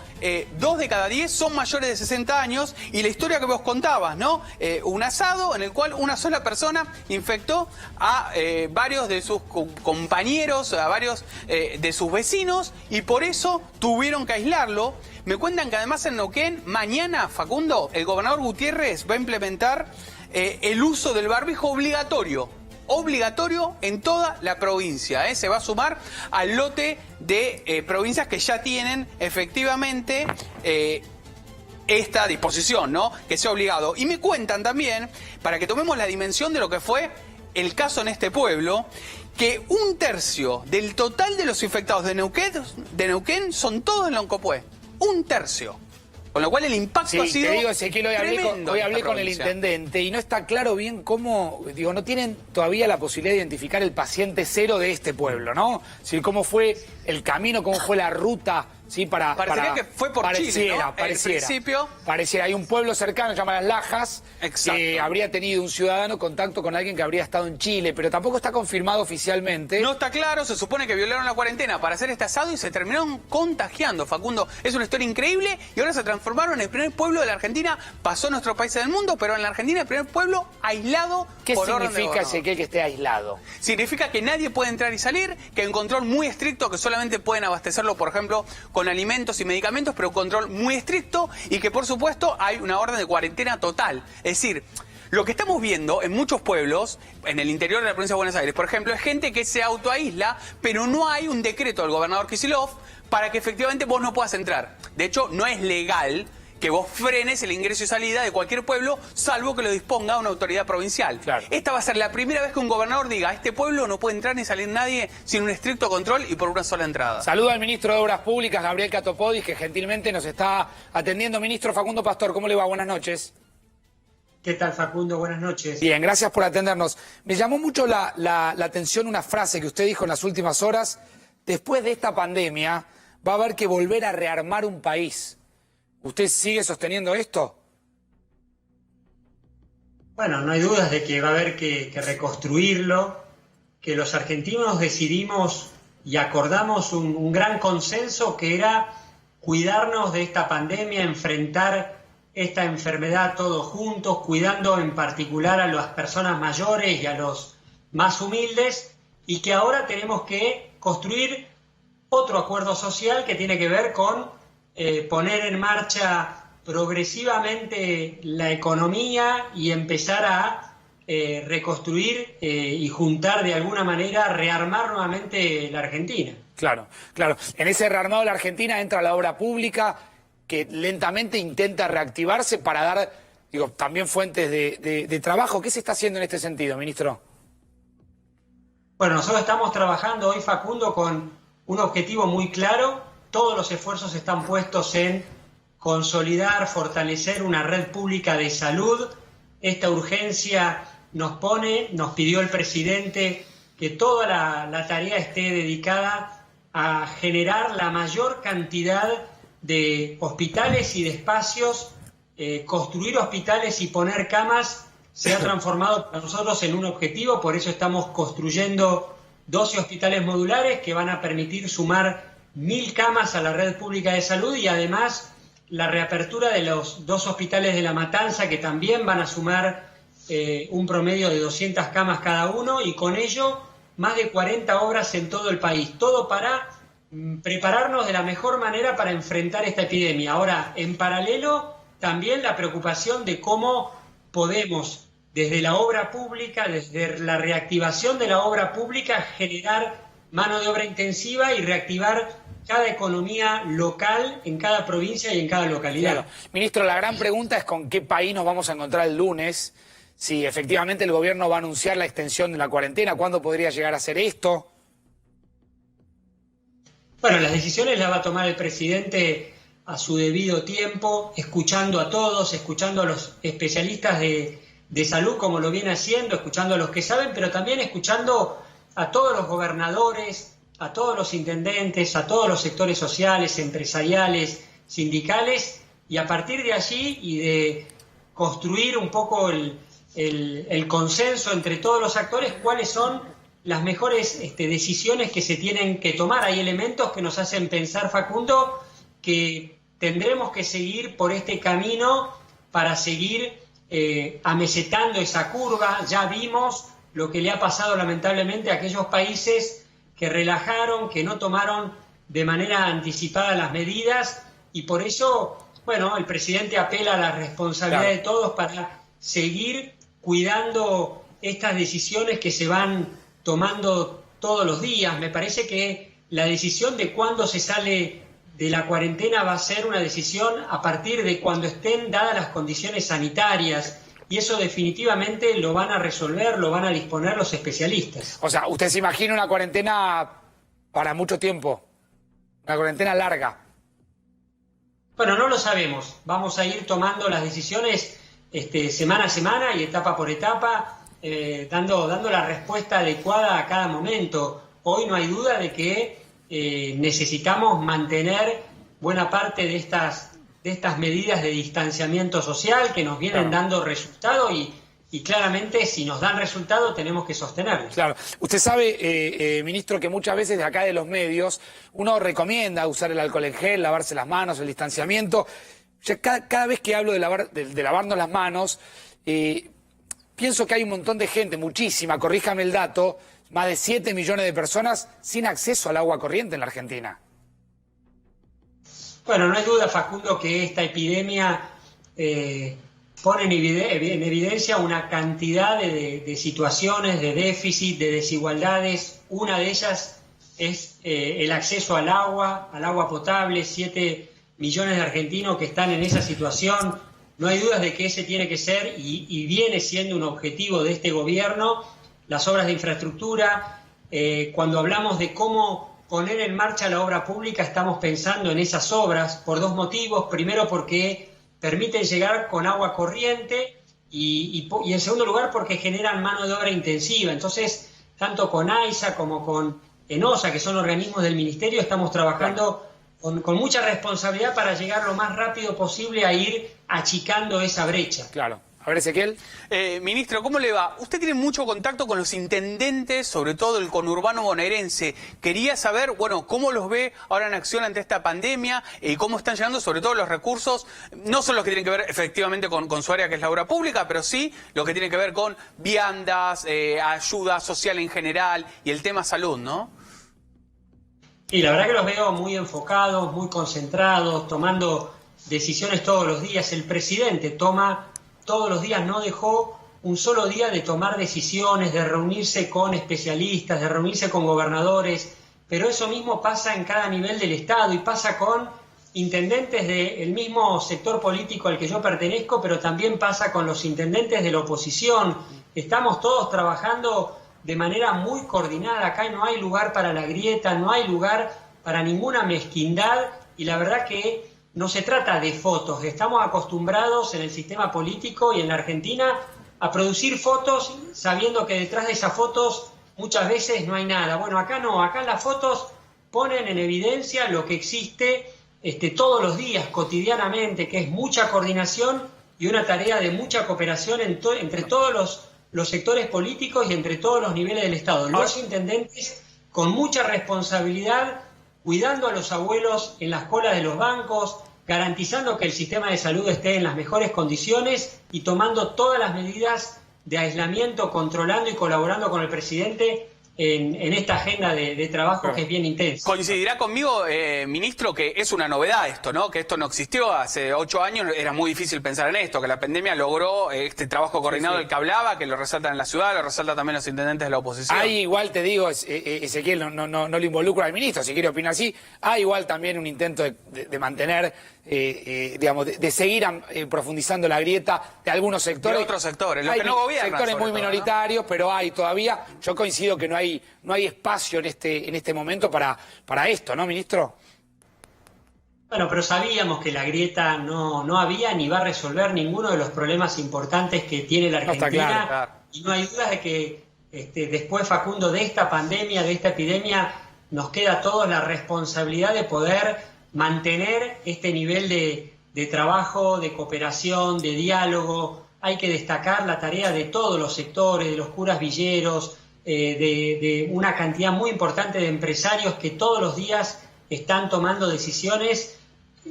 H: 2 de cada 10 son mayores de 60 años y la historia que vos contabas, ¿no? Un asado en el cual una sola persona infectó a varios de sus compañeros, a varios de sus vecinos y por eso tuvieron que aislarlo. Me cuentan que además en Neuquén, mañana, Facundo, el gobernador Gutiérrez va a implementar el uso del barbijo obligatorio en toda la provincia. Se va a sumar al lote de provincias que ya tienen efectivamente esta disposición, ¿no? Que sea obligado. Y me cuentan también, para que tomemos la dimensión de lo que fue el caso en este pueblo, que 1/3 del total de los infectados de Neuquén son todos en Loncopué. 1/3. Con lo cual el impacto ha sido
A: te digo, Ezequiel, hoy hablé con el
H: provincia.
A: intendente y no está claro bien cómo, digo, no tienen todavía la posibilidad de identificar el paciente cero de este pueblo, ¿no? Es decir, cómo fue el camino, cómo fue la ruta, ¿sí?
H: Parecería que fue por Chile, ¿no?
A: Pareciera, hay un pueblo cercano, se llama Las Lajas, que habría tenido un ciudadano contacto con alguien que habría estado en Chile, pero tampoco está confirmado oficialmente.
H: No está claro, se supone que violaron la cuarentena para hacer este asado y se terminaron contagiando, Facundo. Es una historia increíble y ahora se transformaron en el primer pueblo de la Argentina. Pasó en nuestros países del mundo, pero en la Argentina el primer pueblo aislado por orden de
A: ¿Qué significa, Ezequiel, que esté aislado?
H: Significa que nadie puede entrar y salir, que hay un control muy estricto, que solamente pueden abastecerlo, por ejemplo, con alimentos y medicamentos, pero un control muy estricto y que, por supuesto, hay una orden de cuarentena total. Es decir, lo que estamos viendo en muchos pueblos, en el interior de la provincia de Buenos Aires, por ejemplo, es gente que se autoaísla, pero no hay un decreto del gobernador Kicillof para que efectivamente vos no puedas entrar. De hecho, no es legal que vos frenes el ingreso y salida de cualquier pueblo, salvo que lo disponga una autoridad provincial.
A: Claro.
H: Esta va a ser la primera vez que un gobernador diga, a este pueblo no puede entrar ni salir nadie sin un estricto control y por una sola entrada.
A: Saludo al ministro de Obras Públicas, Gabriel Catopodis, que gentilmente nos está atendiendo. Ministro Facundo Pastor, ¿cómo le va? Buenas noches.
K: ¿Qué tal, Facundo? Buenas noches.
A: Bien, gracias por atendernos. Me llamó mucho la atención una frase que usted dijo en las últimas horas. Después de esta pandemia va a haber que volver a rearmar un país. ¿Usted sigue sosteniendo esto?
K: Bueno, no hay dudas de que va a haber que reconstruirlo, que los argentinos decidimos y acordamos un gran consenso que era cuidarnos de esta pandemia, enfrentar esta enfermedad todos juntos, cuidando en particular a las personas mayores y a los más humildes, y que ahora tenemos que construir otro acuerdo social que tiene que ver con poner en marcha progresivamente la economía y empezar a reconstruir y juntar de alguna manera, rearmar nuevamente la Argentina.
A: Claro, claro. En ese rearmado de la Argentina entra la obra pública que lentamente intenta reactivarse para dar, digo, también fuentes de trabajo. ¿Qué se está haciendo en este sentido, ministro?
K: Bueno, nosotros estamos trabajando hoy, Facundo, con un objetivo muy claro. Todos los esfuerzos están puestos en consolidar, fortalecer una red pública de salud. Esta urgencia nos pidió el presidente que toda la tarea esté dedicada a generar la mayor cantidad de hospitales y de espacios. Construir hospitales y poner camas se ha transformado para nosotros en un objetivo, por eso estamos construyendo 12 hospitales modulares que van a permitir sumar 1.000 camas a la red pública de salud y además la reapertura de los 2 hospitales de La Matanza, que también van a sumar un promedio de 200 camas cada uno, y con ello más de 40 obras en todo el país. Todo para prepararnos de la mejor manera para enfrentar esta epidemia. Ahora, en paralelo, también la preocupación de cómo podemos, desde la obra pública, desde la reactivación de la obra pública, generar mano de obra intensiva y reactivar cada economía local en cada provincia y en cada localidad.
A: Claro. Ministro, la gran pregunta es con qué país nos vamos a encontrar el lunes, si efectivamente el gobierno va a anunciar la extensión de la cuarentena, ¿cuándo podría llegar a ser esto?
K: Bueno, las decisiones las va a tomar el presidente a su debido tiempo, escuchando a todos, escuchando a los especialistas de salud como lo viene haciendo, escuchando a los que saben, pero también escuchando a todos los gobernadores, a todos los intendentes, a todos los sectores sociales, empresariales, sindicales, y a partir de allí y de construir un poco el consenso entre todos los actores, cuáles son las mejores decisiones que se tienen que tomar. Hay elementos que nos hacen pensar, Facundo, que tendremos que seguir por este camino para seguir amesetando esa curva. Ya vimos lo que le ha pasado lamentablemente a aquellos países que relajaron, que no tomaron de manera anticipada las medidas, y por eso, bueno, el presidente apela a la responsabilidad de todos para seguir cuidando estas decisiones que se van tomando todos los días. Me parece que la decisión de cuándo se sale de la cuarentena va a ser una decisión a partir de cuando estén dadas las condiciones sanitarias, y eso definitivamente lo van a resolver, lo van a disponer los especialistas.
A: O sea, ¿usted se imagina una cuarentena para mucho tiempo? Una cuarentena larga.
K: Bueno, no lo sabemos. Vamos a ir tomando las decisiones semana a semana y etapa por etapa, dando la respuesta adecuada a cada momento. Hoy no hay duda de que necesitamos mantener buena parte de estas medidas de distanciamiento social que nos vienen dando resultado, y claramente si nos dan resultado tenemos que sostenerlos.
A: Claro. Usted sabe, ministro, que muchas veces de acá de los medios uno recomienda usar el alcohol en gel, lavarse las manos, el distanciamiento. Ya cada vez que hablo de lavarnos las manos, pienso que hay un montón de gente, muchísima, corríjame el dato, más de 7 millones de personas sin acceso al agua corriente en la Argentina.
K: Bueno, no hay duda, Facundo, que esta epidemia pone en evidencia una cantidad de situaciones, de déficit, de desigualdades. Una de ellas es el acceso al agua potable. 7 millones de argentinos que están en esa situación. No hay dudas de que ese tiene que ser y viene siendo un objetivo de este gobierno. Las obras de infraestructura, cuando hablamos de cómo poner en marcha la obra pública, estamos pensando en esas obras por 2 motivos. Primero, porque permiten llegar con agua corriente y en segundo lugar, porque generan mano de obra intensiva. Entonces, tanto con AISA como con ENOSA, que son organismos del Ministerio, estamos trabajando con mucha responsabilidad para llegar lo más rápido posible a ir achicando esa brecha.
A: Claro. A ver, Ezequiel.
H: Ministro, ¿cómo le va? Usted tiene mucho contacto con los intendentes, sobre todo el conurbano bonaerense. Quería saber, bueno, cómo los ve ahora en acción ante esta pandemia y cómo están llegando sobre todo los recursos, no son los que tienen que ver efectivamente con su área, que es la obra pública, pero sí lo que tiene que ver con viandas, ayuda social en general y el tema salud, ¿no?
K: Y la verdad que los veo muy enfocados, muy concentrados, tomando decisiones todos los días. El presidente toma todos los días, no dejó un solo día de tomar decisiones, de reunirse con especialistas, de reunirse con gobernadores, pero eso mismo pasa en cada nivel del Estado y pasa con intendentes del mismo sector político al que yo pertenezco, pero también pasa con los intendentes de la oposición. Estamos todos trabajando de manera muy coordinada. Acá no hay lugar para la grieta, no hay lugar para ninguna mezquindad, y la verdad que no se trata de fotos. Estamos acostumbrados en el sistema político y en la Argentina a producir fotos sabiendo que detrás de esas fotos muchas veces no hay nada. Bueno, acá no, acá las fotos ponen en evidencia lo que existe todos los días, cotidianamente, que es mucha coordinación y una tarea de mucha cooperación entre todos los sectores políticos y entre todos los niveles del Estado. Los intendentes, con mucha responsabilidad, cuidando a los abuelos en las colas de los bancos, garantizando que el sistema de salud esté en las mejores condiciones y tomando todas las medidas de aislamiento, controlando y colaborando con el presidente en esta agenda de trabajo que es bien intensa.
H: Coincidirá conmigo, ministro, que es una novedad esto, ¿no? Que esto no existió hace 8 años, era muy difícil pensar en esto, que la pandemia logró este trabajo coordinado del que hablaba, que lo resaltan en la ciudad, lo resaltan también los intendentes de la oposición.
A: Hay igual, te digo, Ezequiel, no lo involucro al ministro, si quiere opinar así, hay igual también un intento de mantener, digamos, de seguir profundizando la grieta de algunos sectores.
H: De otros sectores, los que no gobiernan.
A: Sectores muy
H: todo,
A: minoritarios, ¿no? Pero hay todavía, yo coincido que no hay espacio en este momento para esto, ¿no, ministro?
K: Bueno, pero sabíamos que la grieta no había ni va a resolver ninguno de los problemas importantes que tiene la Argentina.
A: No, está claro.
K: Y no hay dudas de que después, Facundo, de esta pandemia, de esta epidemia, nos queda a todos la responsabilidad de poder mantener este nivel de trabajo, de cooperación, de diálogo. Hay que destacar la tarea de todos los sectores, de los curas villeros, de una cantidad muy importante de empresarios que todos los días están tomando decisiones.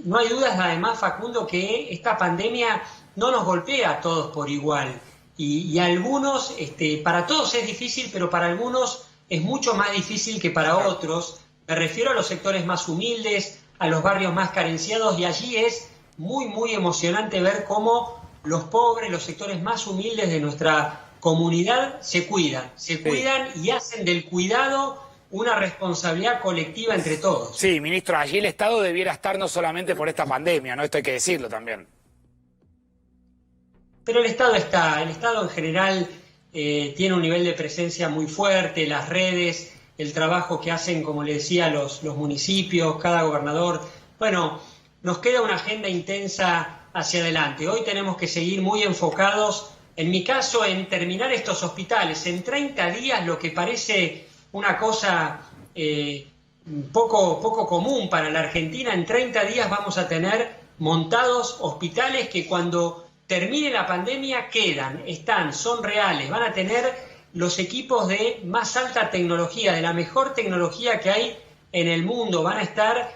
K: No hay dudas, además, Facundo, que esta pandemia no nos golpea a todos por igual. Y algunos, para todos es difícil, pero para algunos es mucho más difícil que para otros. Me refiero a los sectores más humildes, a los barrios más carenciados, y allí es muy, muy emocionante ver cómo los pobres, los sectores más humildes de nuestra comunidad se cuidan y hacen del cuidado una responsabilidad colectiva entre todos.
A: Sí, ministro, allí el Estado debiera estar no solamente por esta pandemia, ¿no? Esto hay que decirlo también.
K: Pero el Estado en general tiene un nivel de presencia muy fuerte, las redes, el trabajo que hacen, como le decía, los municipios, cada gobernador. Bueno, nos queda una agenda intensa hacia adelante. Hoy tenemos que seguir muy enfocados, en mi caso, en terminar estos hospitales. En 30 días, lo que parece una cosa poco común para la Argentina, en 30 días vamos a tener montados hospitales que cuando termine la pandemia son reales, van a tener los equipos de más alta tecnología, de la mejor tecnología que hay en el mundo, van a estar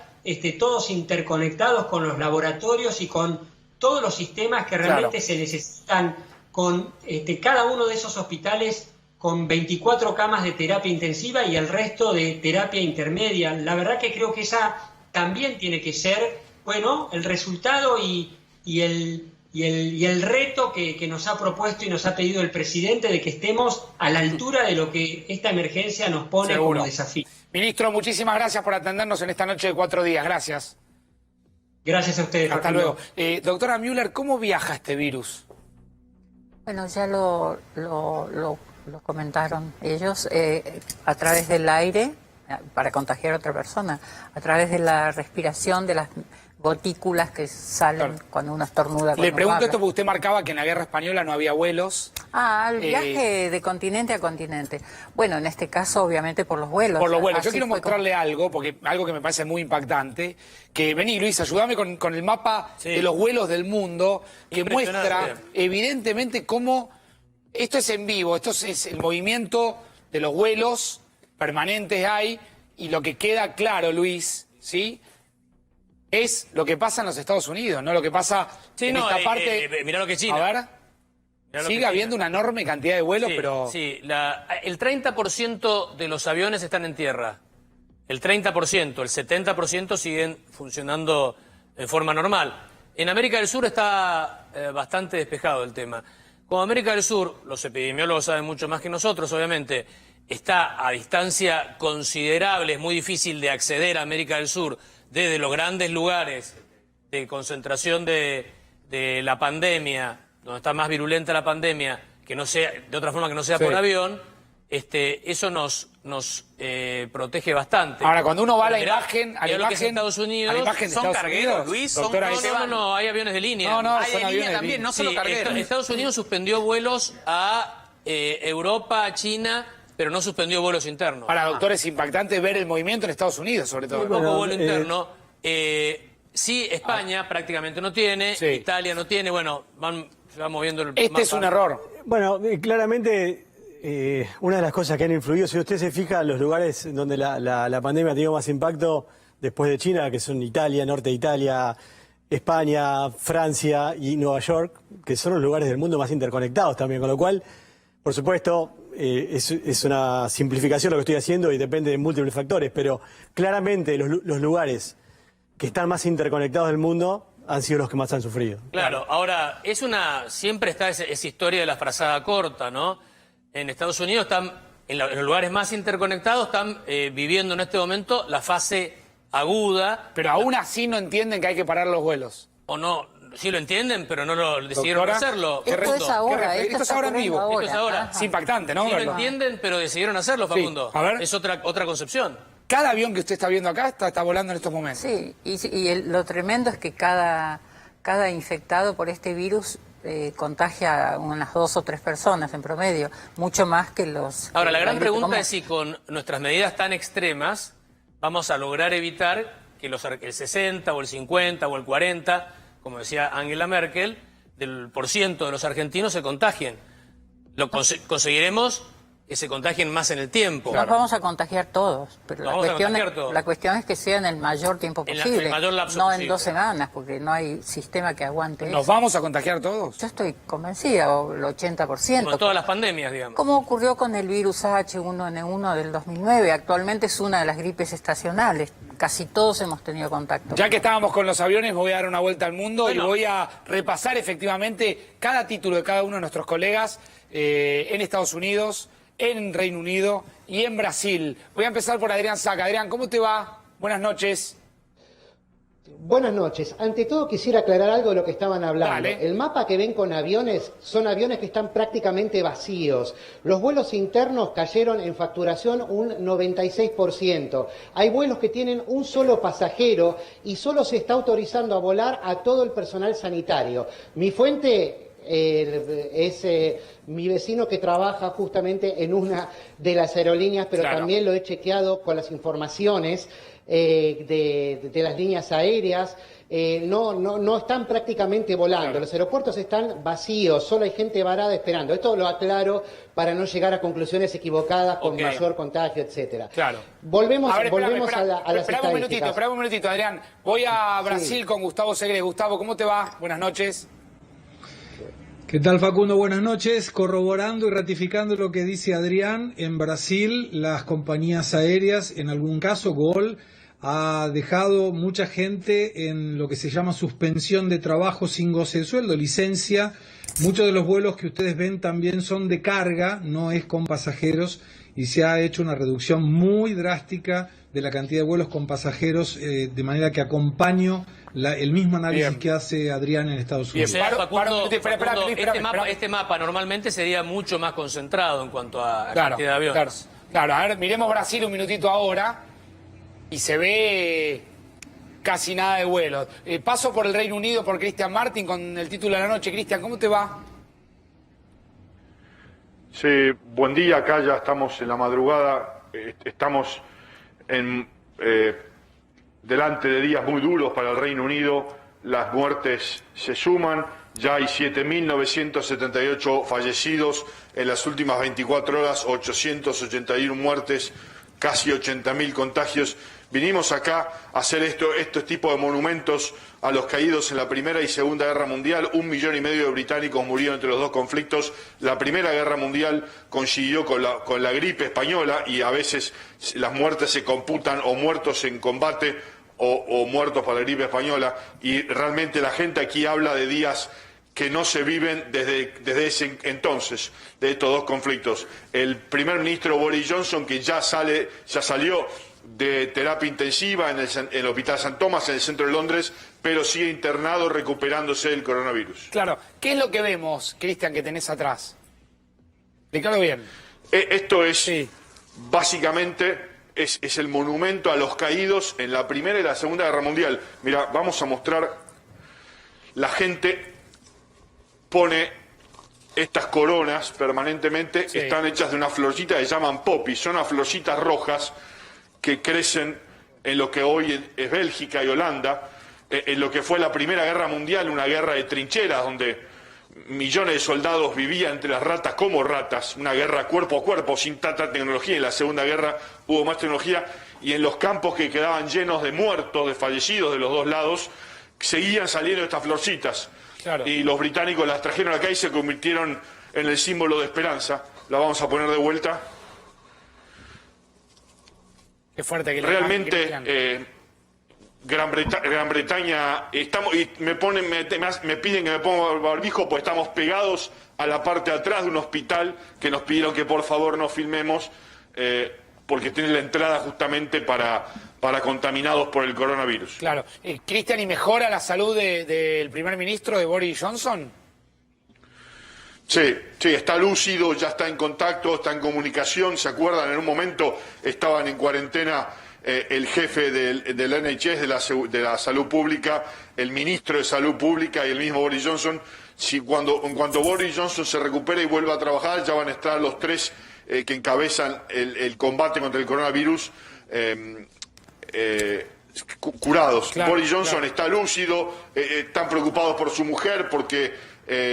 K: todos interconectados con los laboratorios y con todos los sistemas que realmente se necesitan, con cada uno de esos hospitales con 24 camas de terapia intensiva y el resto de terapia intermedia. La verdad que creo que esa también tiene que ser, bueno, el resultado y el reto que nos ha propuesto y nos ha pedido el presidente, de que estemos a la altura de lo que esta emergencia nos pone como desafío.
A: Ministro, muchísimas gracias por atendernos en esta noche de 4 días. Gracias.
K: Gracias a ustedes.
A: Hasta luego. Doctora Müller, ¿cómo viaja este virus?
I: Bueno, ya lo comentaron ellos, a través del aire, para contagiar a otra persona, a través de la respiración, de las gotículas que salen cuando uno estornuda.
A: Le pregunto esto porque usted marcaba que en la Guerra Española no había vuelos.
I: El viaje de continente a continente. Bueno, en este caso, obviamente, por los vuelos.
A: Por los vuelos. Yo quiero mostrarle algo que me parece muy impactante. Que vení, Luis, ayúdame con el mapa de los vuelos del mundo, que muestra evidentemente cómo esto es en vivo, esto es el movimiento de los vuelos permanentes hay, y lo que queda claro, Luis, ¿sí?, es lo que pasa en los Estados Unidos, no lo que pasa en esta parte.
G: Mirá lo que China.
A: A ver, sigue habiendo una enorme cantidad de vuelos, pero...
G: Sí, el 30% de los aviones están en tierra. El 30%, el 70% siguen funcionando de forma normal. En América del Sur está bastante despejado el tema. Como América del Sur, los epidemiólogos saben mucho más que nosotros, obviamente, está a distancia considerable, es muy difícil de acceder a América del Sur desde los grandes lugares de concentración de la pandemia, donde está más virulenta la pandemia, que no sea, de otra forma que no sea por avión, eso nos protege bastante.
A: Ahora, cuando uno va a la imagen,
G: a la imagen de Estados Unidos,
H: son cargueros, Luis,
G: no, hay aviones de línea.
H: Hay de línea también, no solo cargueros.
G: Estados Unidos suspendió vuelos a Europa, a China, pero no suspendió vuelos internos.
A: Para doctor, es impactante ver el movimiento en Estados Unidos, sobre todo.
G: Poco vuelo interno. Sí, España prácticamente no tiene, Italia no tiene, bueno, se va moviendo el mapa.
A: Es un error.
J: Bueno, claramente una de las cosas que han influido, si usted se fija, los lugares donde la pandemia ha tenido más impacto después de China, que son Italia, norte de Italia, España, Francia y Nueva York, que son los lugares del mundo más interconectados también, con lo cual, por supuesto, es una simplificación lo que estoy haciendo y depende de múltiples factores, pero claramente los lugares que están más interconectados del mundo han sido los que más han sufrido.
G: Claro, ahora, siempre está esa historia de la frazada corta, ¿no? En Estados Unidos en los lugares más interconectados están viviendo en este momento la fase aguda.
A: Pero aún así no entienden que hay que parar los vuelos.
G: O no, sí lo entienden, pero no lo decidieron hacerlo.
I: Esto es ahora,
A: esto es ahora en vivo.
G: Esto es ahora.
I: Ajá.
A: Es impactante, ¿no?
G: Sí lo entienden, pero decidieron hacerlo, Facundo.
A: Sí, a ver.
G: Es otra concepción.
A: Cada avión que usted está viendo acá está volando en estos momentos.
I: Sí, lo tremendo es que cada infectado por este virus contagia a unas 2 o 3 personas en promedio, mucho más que los...
G: Ahora, la gran
I: gripe
G: pregunta
I: común.
G: es si con nuestras medidas tan extremas vamos a lograr evitar que el 60 o el 50 o el 40, como decía Angela Merkel, del % de los argentinos se contagien. Conseguiremos que se contagien más en el tiempo.
I: Nos vamos a contagiar todos, pero la cuestión es que sea en el mayor tiempo posible,
G: el mayor lapso
I: no
G: posible.
I: en 2 semanas, porque no hay sistema que aguante
A: ¿Nos
I: eso.
A: vamos a contagiar todos?
I: Yo estoy convencida, o el 80%.
G: Como en todas las pandemias, digamos.
I: Como ocurrió con el virus H1N1 del 2009, actualmente es una de las gripes estacionales. Casi todos hemos tenido contacto.
A: Ya que estábamos con los aviones, voy a dar una vuelta al mundo y voy a repasar efectivamente cada título de cada uno de nuestros colegas en Estados Unidos, en Reino Unido y en Brasil. Voy a empezar por Adrián Saca. Adrián, ¿cómo te va? Buenas noches.
L: Buenas noches. Ante todo quisiera aclarar algo de lo que estaban hablando.
A: Dale.
L: El mapa que ven con aviones son aviones que están prácticamente vacíos. Los vuelos internos cayeron en facturación un 96%. Hay vuelos que tienen un solo pasajero y solo se está autorizando a volar a todo el personal sanitario. Mi fuente es mi vecino que trabaja justamente en una de las aerolíneas, pero también lo he chequeado con las informaciones de las líneas aéreas. No están prácticamente volando, los aeropuertos están vacíos, solo hay gente varada esperando. Esto lo aclaro para no llegar a conclusiones equivocadas con mayor contagio, etcétera.
A: Claro.
L: Volvemos a las
A: Esperame
L: estadísticas.
A: un minutito, Adrián. Voy a Brasil con Gustavo Segre. Gustavo, ¿cómo te va? Buenas noches.
M: ¿Qué tal, Facundo? Buenas noches. Corroborando y ratificando lo que dice Adrián, en Brasil las compañías aéreas, en algún caso Gol, ha dejado mucha gente en lo que se llama suspensión de trabajo sin goce de sueldo, licencia. Muchos de los vuelos que ustedes ven también son de carga, no es con pasajeros, y se ha hecho una reducción muy drástica de la cantidad de vuelos con pasajeros, de manera que acompaño el mismo análisis que hace Adrián en Estados Unidos.
G: Facundo, este mapa normalmente sería mucho más concentrado en cuanto a cantidad de aviones.
A: Claro, a ver, miremos Brasil un minutito ahora y se ve casi nada de vuelos. Paso por el Reino Unido por Cristian Martin con el título de la noche. Cristian, ¿cómo te va?
N: Sí, buen día, acá ya estamos en la madrugada, estamos delante de días muy duros para el Reino Unido, las muertes se suman, ya hay 7.978 fallecidos en las últimas 24 horas, 881 muertes, casi 80.000 contagios. Vinimos acá a hacer estos tipos de monumentos a los caídos en la Primera y Segunda Guerra Mundial. 1,5 millones de británicos murieron entre los dos conflictos. La Primera Guerra Mundial coincidió con la gripe española y a veces las muertes se computan o muertos en combate o muertos por la gripe española. Y realmente la gente aquí habla de días que no se viven desde ese entonces, de estos dos conflictos. El primer ministro Boris Johnson, que ya salió de terapia intensiva en el Hospital St. Thomas, en el centro de Londres, pero sigue internado recuperándose del coronavirus.
A: Claro. ¿Qué es lo que vemos, Cristian, que tenés atrás? Explícalo bien.
N: Esto es, básicamente, es el monumento a los caídos en la Primera y la Segunda Guerra Mundial. Mira, vamos a mostrar, la gente pone estas coronas permanentemente, están hechas de una florcita que se llaman poppies, son unas florcitas rojas que crecen en lo que hoy es Bélgica y Holanda, en lo que fue la Primera Guerra Mundial, una guerra de trincheras donde millones de soldados vivían entre las ratas como ratas, una guerra cuerpo a cuerpo, sin tanta tecnología. En la Segunda Guerra hubo más tecnología y en los campos que quedaban llenos de muertos, de fallecidos de los dos lados, seguían saliendo estas florcitas.
A: Claro.
N: Y los británicos las trajeron acá y se convirtieron en el símbolo de esperanza. La vamos a poner de vuelta.
A: Qué fuerte que
N: realmente Gran Bretaña estamos, y me piden que me ponga barbijo, pues estamos pegados a la parte de atrás de un hospital que nos pidieron que por favor no filmemos porque tiene la entrada justamente para contaminados por el coronavirus.
A: Claro. Cristian, ¿y mejora la salud del primer ministro, de Boris Johnson?
N: Sí, está lúcido, ya está en contacto, está en comunicación. ¿Se acuerdan? En un momento estaban en cuarentena el jefe del NHS, de la salud pública, el ministro de salud pública y el mismo Boris Johnson. En cuanto Boris Johnson se recupere y vuelva a trabajar, ya van a estar los tres que encabezan el combate contra el coronavirus curados. Claro, Boris Johnson está lúcido, están preocupados por su mujer porque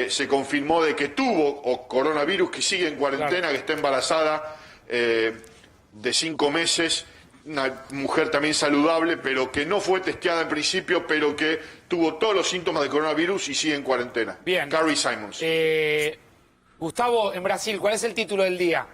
N: se confirmó de que tuvo coronavirus, que sigue en cuarentena, que está embarazada de 5 meses, una mujer también saludable, pero que no fue testeada en principio, pero que tuvo todos los síntomas de coronavirus y sigue en cuarentena.
A: Bien.
N: Carrie Simons.
A: Gustavo, en Brasil, ¿cuál es el título del día?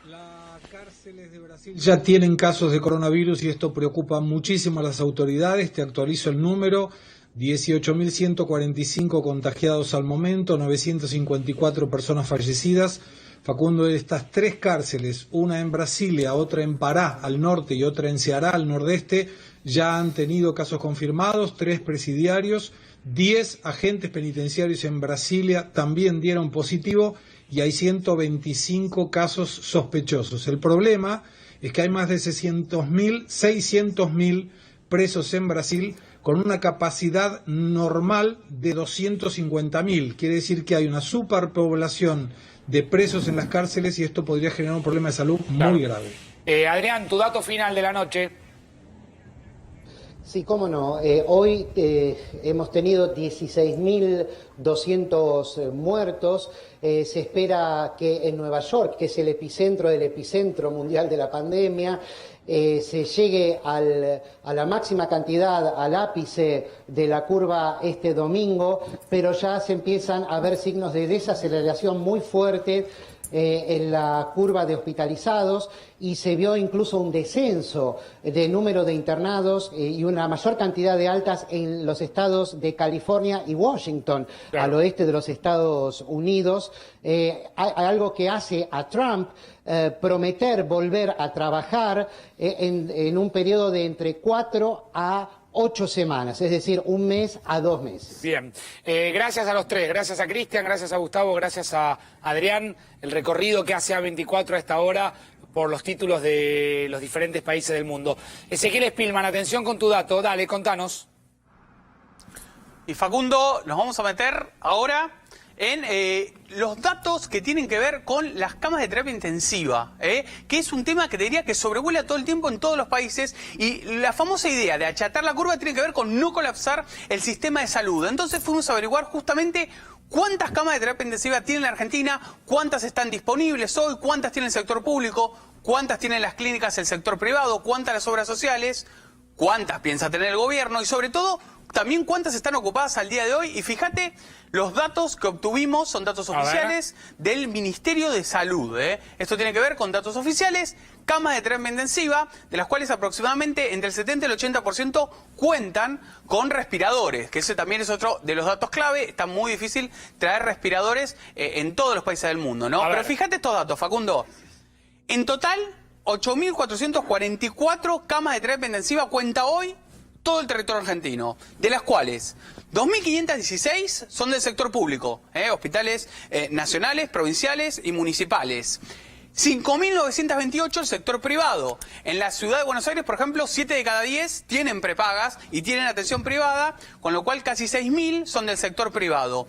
M: Las cárceles de Brasil ya tienen casos de coronavirus y esto preocupa muchísimo a las autoridades. Te actualizo el número: 18.145 contagiados al momento, 954 personas fallecidas. Facundo, de estas 3 cárceles, una en Brasilia, otra en Pará, al norte, y otra en Ceará, al nordeste, ya han tenido casos confirmados, 3 presidiarios, 10 agentes penitenciarios en Brasilia también dieron positivo y hay 125 casos sospechosos. El problema es que hay más de 600.000 presos en Brasil, con una capacidad normal de 250.000. Quiere decir que hay una superpoblación de presos en las cárceles y esto podría generar un problema de salud muy grave.
A: Adrián, tu dato final de la noche.
L: Sí, cómo no. Hoy hemos tenido 16.200 muertos. Se espera que en Nueva York, que es el epicentro del epicentro mundial de la pandemia, se llegue a la máxima cantidad, al ápice de la curva este domingo, pero ya se empiezan a ver signos de desaceleración muy fuerte en la curva de hospitalizados y se vio incluso un descenso de número de internados y una mayor cantidad de altas en los estados de California y Washington, claro, al oeste de los Estados Unidos. Hay algo que hace a Trump prometer volver a trabajar en un periodo de entre 4 a 8 semanas, es decir, 1 mes a 2 meses.
A: Bien, gracias a los 3, gracias a Cristian, gracias a Gustavo, gracias a Adrián, el recorrido que hace A24 a esta hora por los títulos de los diferentes países del mundo. Ezequiel Spillman, atención con tu dato, dale, contanos.
H: Y Facundo, nos vamos a meter ahora en los datos que tienen que ver con las camas de terapia intensiva, que es un tema que te diría que sobrevuela todo el tiempo en todos los países, y la famosa idea de achatar la curva tiene que ver con no colapsar el sistema de salud. Entonces fuimos a averiguar justamente cuántas camas de terapia intensiva tiene la Argentina, cuántas están disponibles hoy, cuántas tiene el sector público, cuántas tienen las clínicas del sector privado, cuántas las obras sociales, cuántas piensa tener el gobierno y sobre todo también cuántas están ocupadas al día de hoy. Y fíjate, los datos que obtuvimos son datos oficiales del Ministerio de Salud. Esto tiene que ver con datos oficiales, camas de terapia intensiva, de las cuales aproximadamente entre el 70 y el 80% cuentan con respiradores, que ese también es otro de los datos clave. Está muy difícil traer respiradores en todos los países del mundo, ¿no? Pero fíjate estos datos, Facundo. En total, 8.444 camas de terapia intensiva cuenta hoy todo el territorio argentino, de las cuales 2.516 son del sector público, hospitales nacionales, provinciales y municipales. 5.928 el sector privado. En la ciudad de Buenos Aires, por ejemplo, 7 de cada 10 tienen prepagas y tienen atención privada, con lo cual casi 6.000 son del sector privado.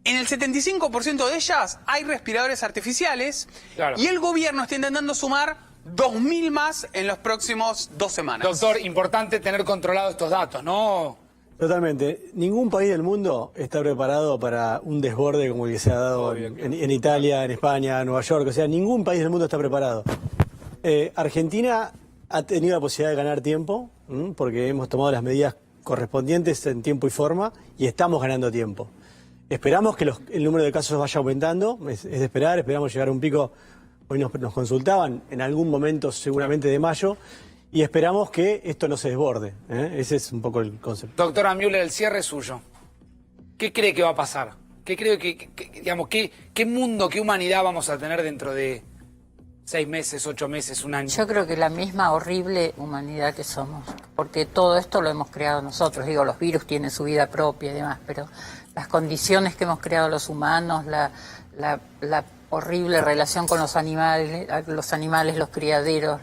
H: En el 75% de ellas hay respiradores artificiales, claro, y el gobierno está intentando sumar 2.000 más en los próximos 2 semanas.
A: Doctor, importante tener controlado estos datos, ¿no?
J: Totalmente. Ningún país del mundo está preparado para un desborde como el que se ha dado en Italia, en España, en Nueva York. O sea, ningún país del mundo está preparado. Argentina ha tenido la posibilidad de ganar tiempo, porque hemos tomado las medidas correspondientes en tiempo y forma y estamos ganando tiempo. Esperamos que el número de casos vaya aumentando, es de esperar, esperamos llegar a un pico, hoy nos consultaban, en algún momento seguramente de mayo, y esperamos que esto no se desborde. Ese es un poco el concepto.
A: Doctora Müller, el cierre es suyo. ¿Qué cree que va a pasar? ¿Qué cree digamos, qué mundo, qué humanidad vamos a tener dentro de 6 meses, 8 meses, un año?
I: Yo creo que la misma horrible humanidad que somos, porque todo esto lo hemos creado nosotros. Digo, los virus tienen su vida propia y demás, pero las condiciones que hemos creado los humanos, la horrible relación con los animales, los criaderos,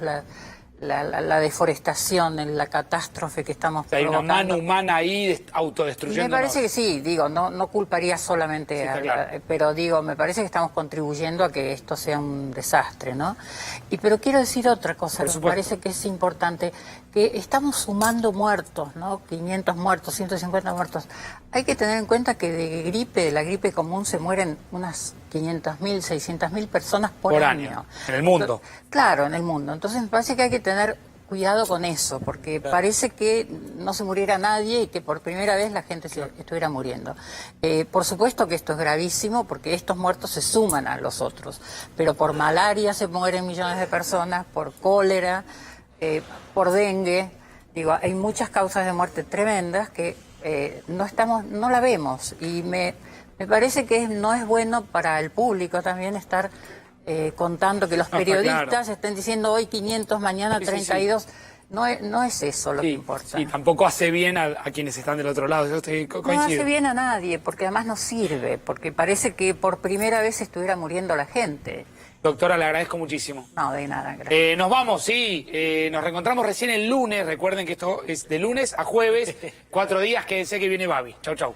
I: la deforestación, la catástrofe que estamos provocando.
A: Hay una mano humana ahí autodestruyendo.
I: Me parece que sí, digo, no culparía solamente pero digo, me parece que estamos contribuyendo a que esto sea un desastre, ¿no? Pero quiero decir otra cosa, me parece que es importante, que estamos sumando muertos, ¿no? 500 muertos, 150 muertos. Hay que tener en cuenta que de la gripe común se mueren unas 500.000, 600.000 personas por año.
A: En el mundo.
I: Claro, en el mundo. Entonces me parece que hay que tener cuidado con eso, porque parece que no se muriera nadie y que por primera vez la gente estuviera muriendo. Por supuesto que esto es gravísimo, porque estos muertos se suman a los otros, pero por malaria se mueren millones de personas, por cólera, por dengue. Digo, hay muchas causas de muerte tremendas que no la vemos, y me parece que no es bueno para el público también estar contando que los periodistas estén diciendo hoy 500, mañana 32. No es eso lo que importa.
A: Y tampoco hace bien a quienes están del otro lado. Yo coincido.
I: No hace bien a nadie, porque además no sirve, porque parece que por primera vez estuviera muriendo la gente.
A: Doctora, le agradezco muchísimo.
I: No, de nada, gracias.
A: Nos vamos, nos reencontramos recién el lunes. Recuerden que esto es de lunes a jueves, 4 días, que sé que viene Babi. Chau, chau.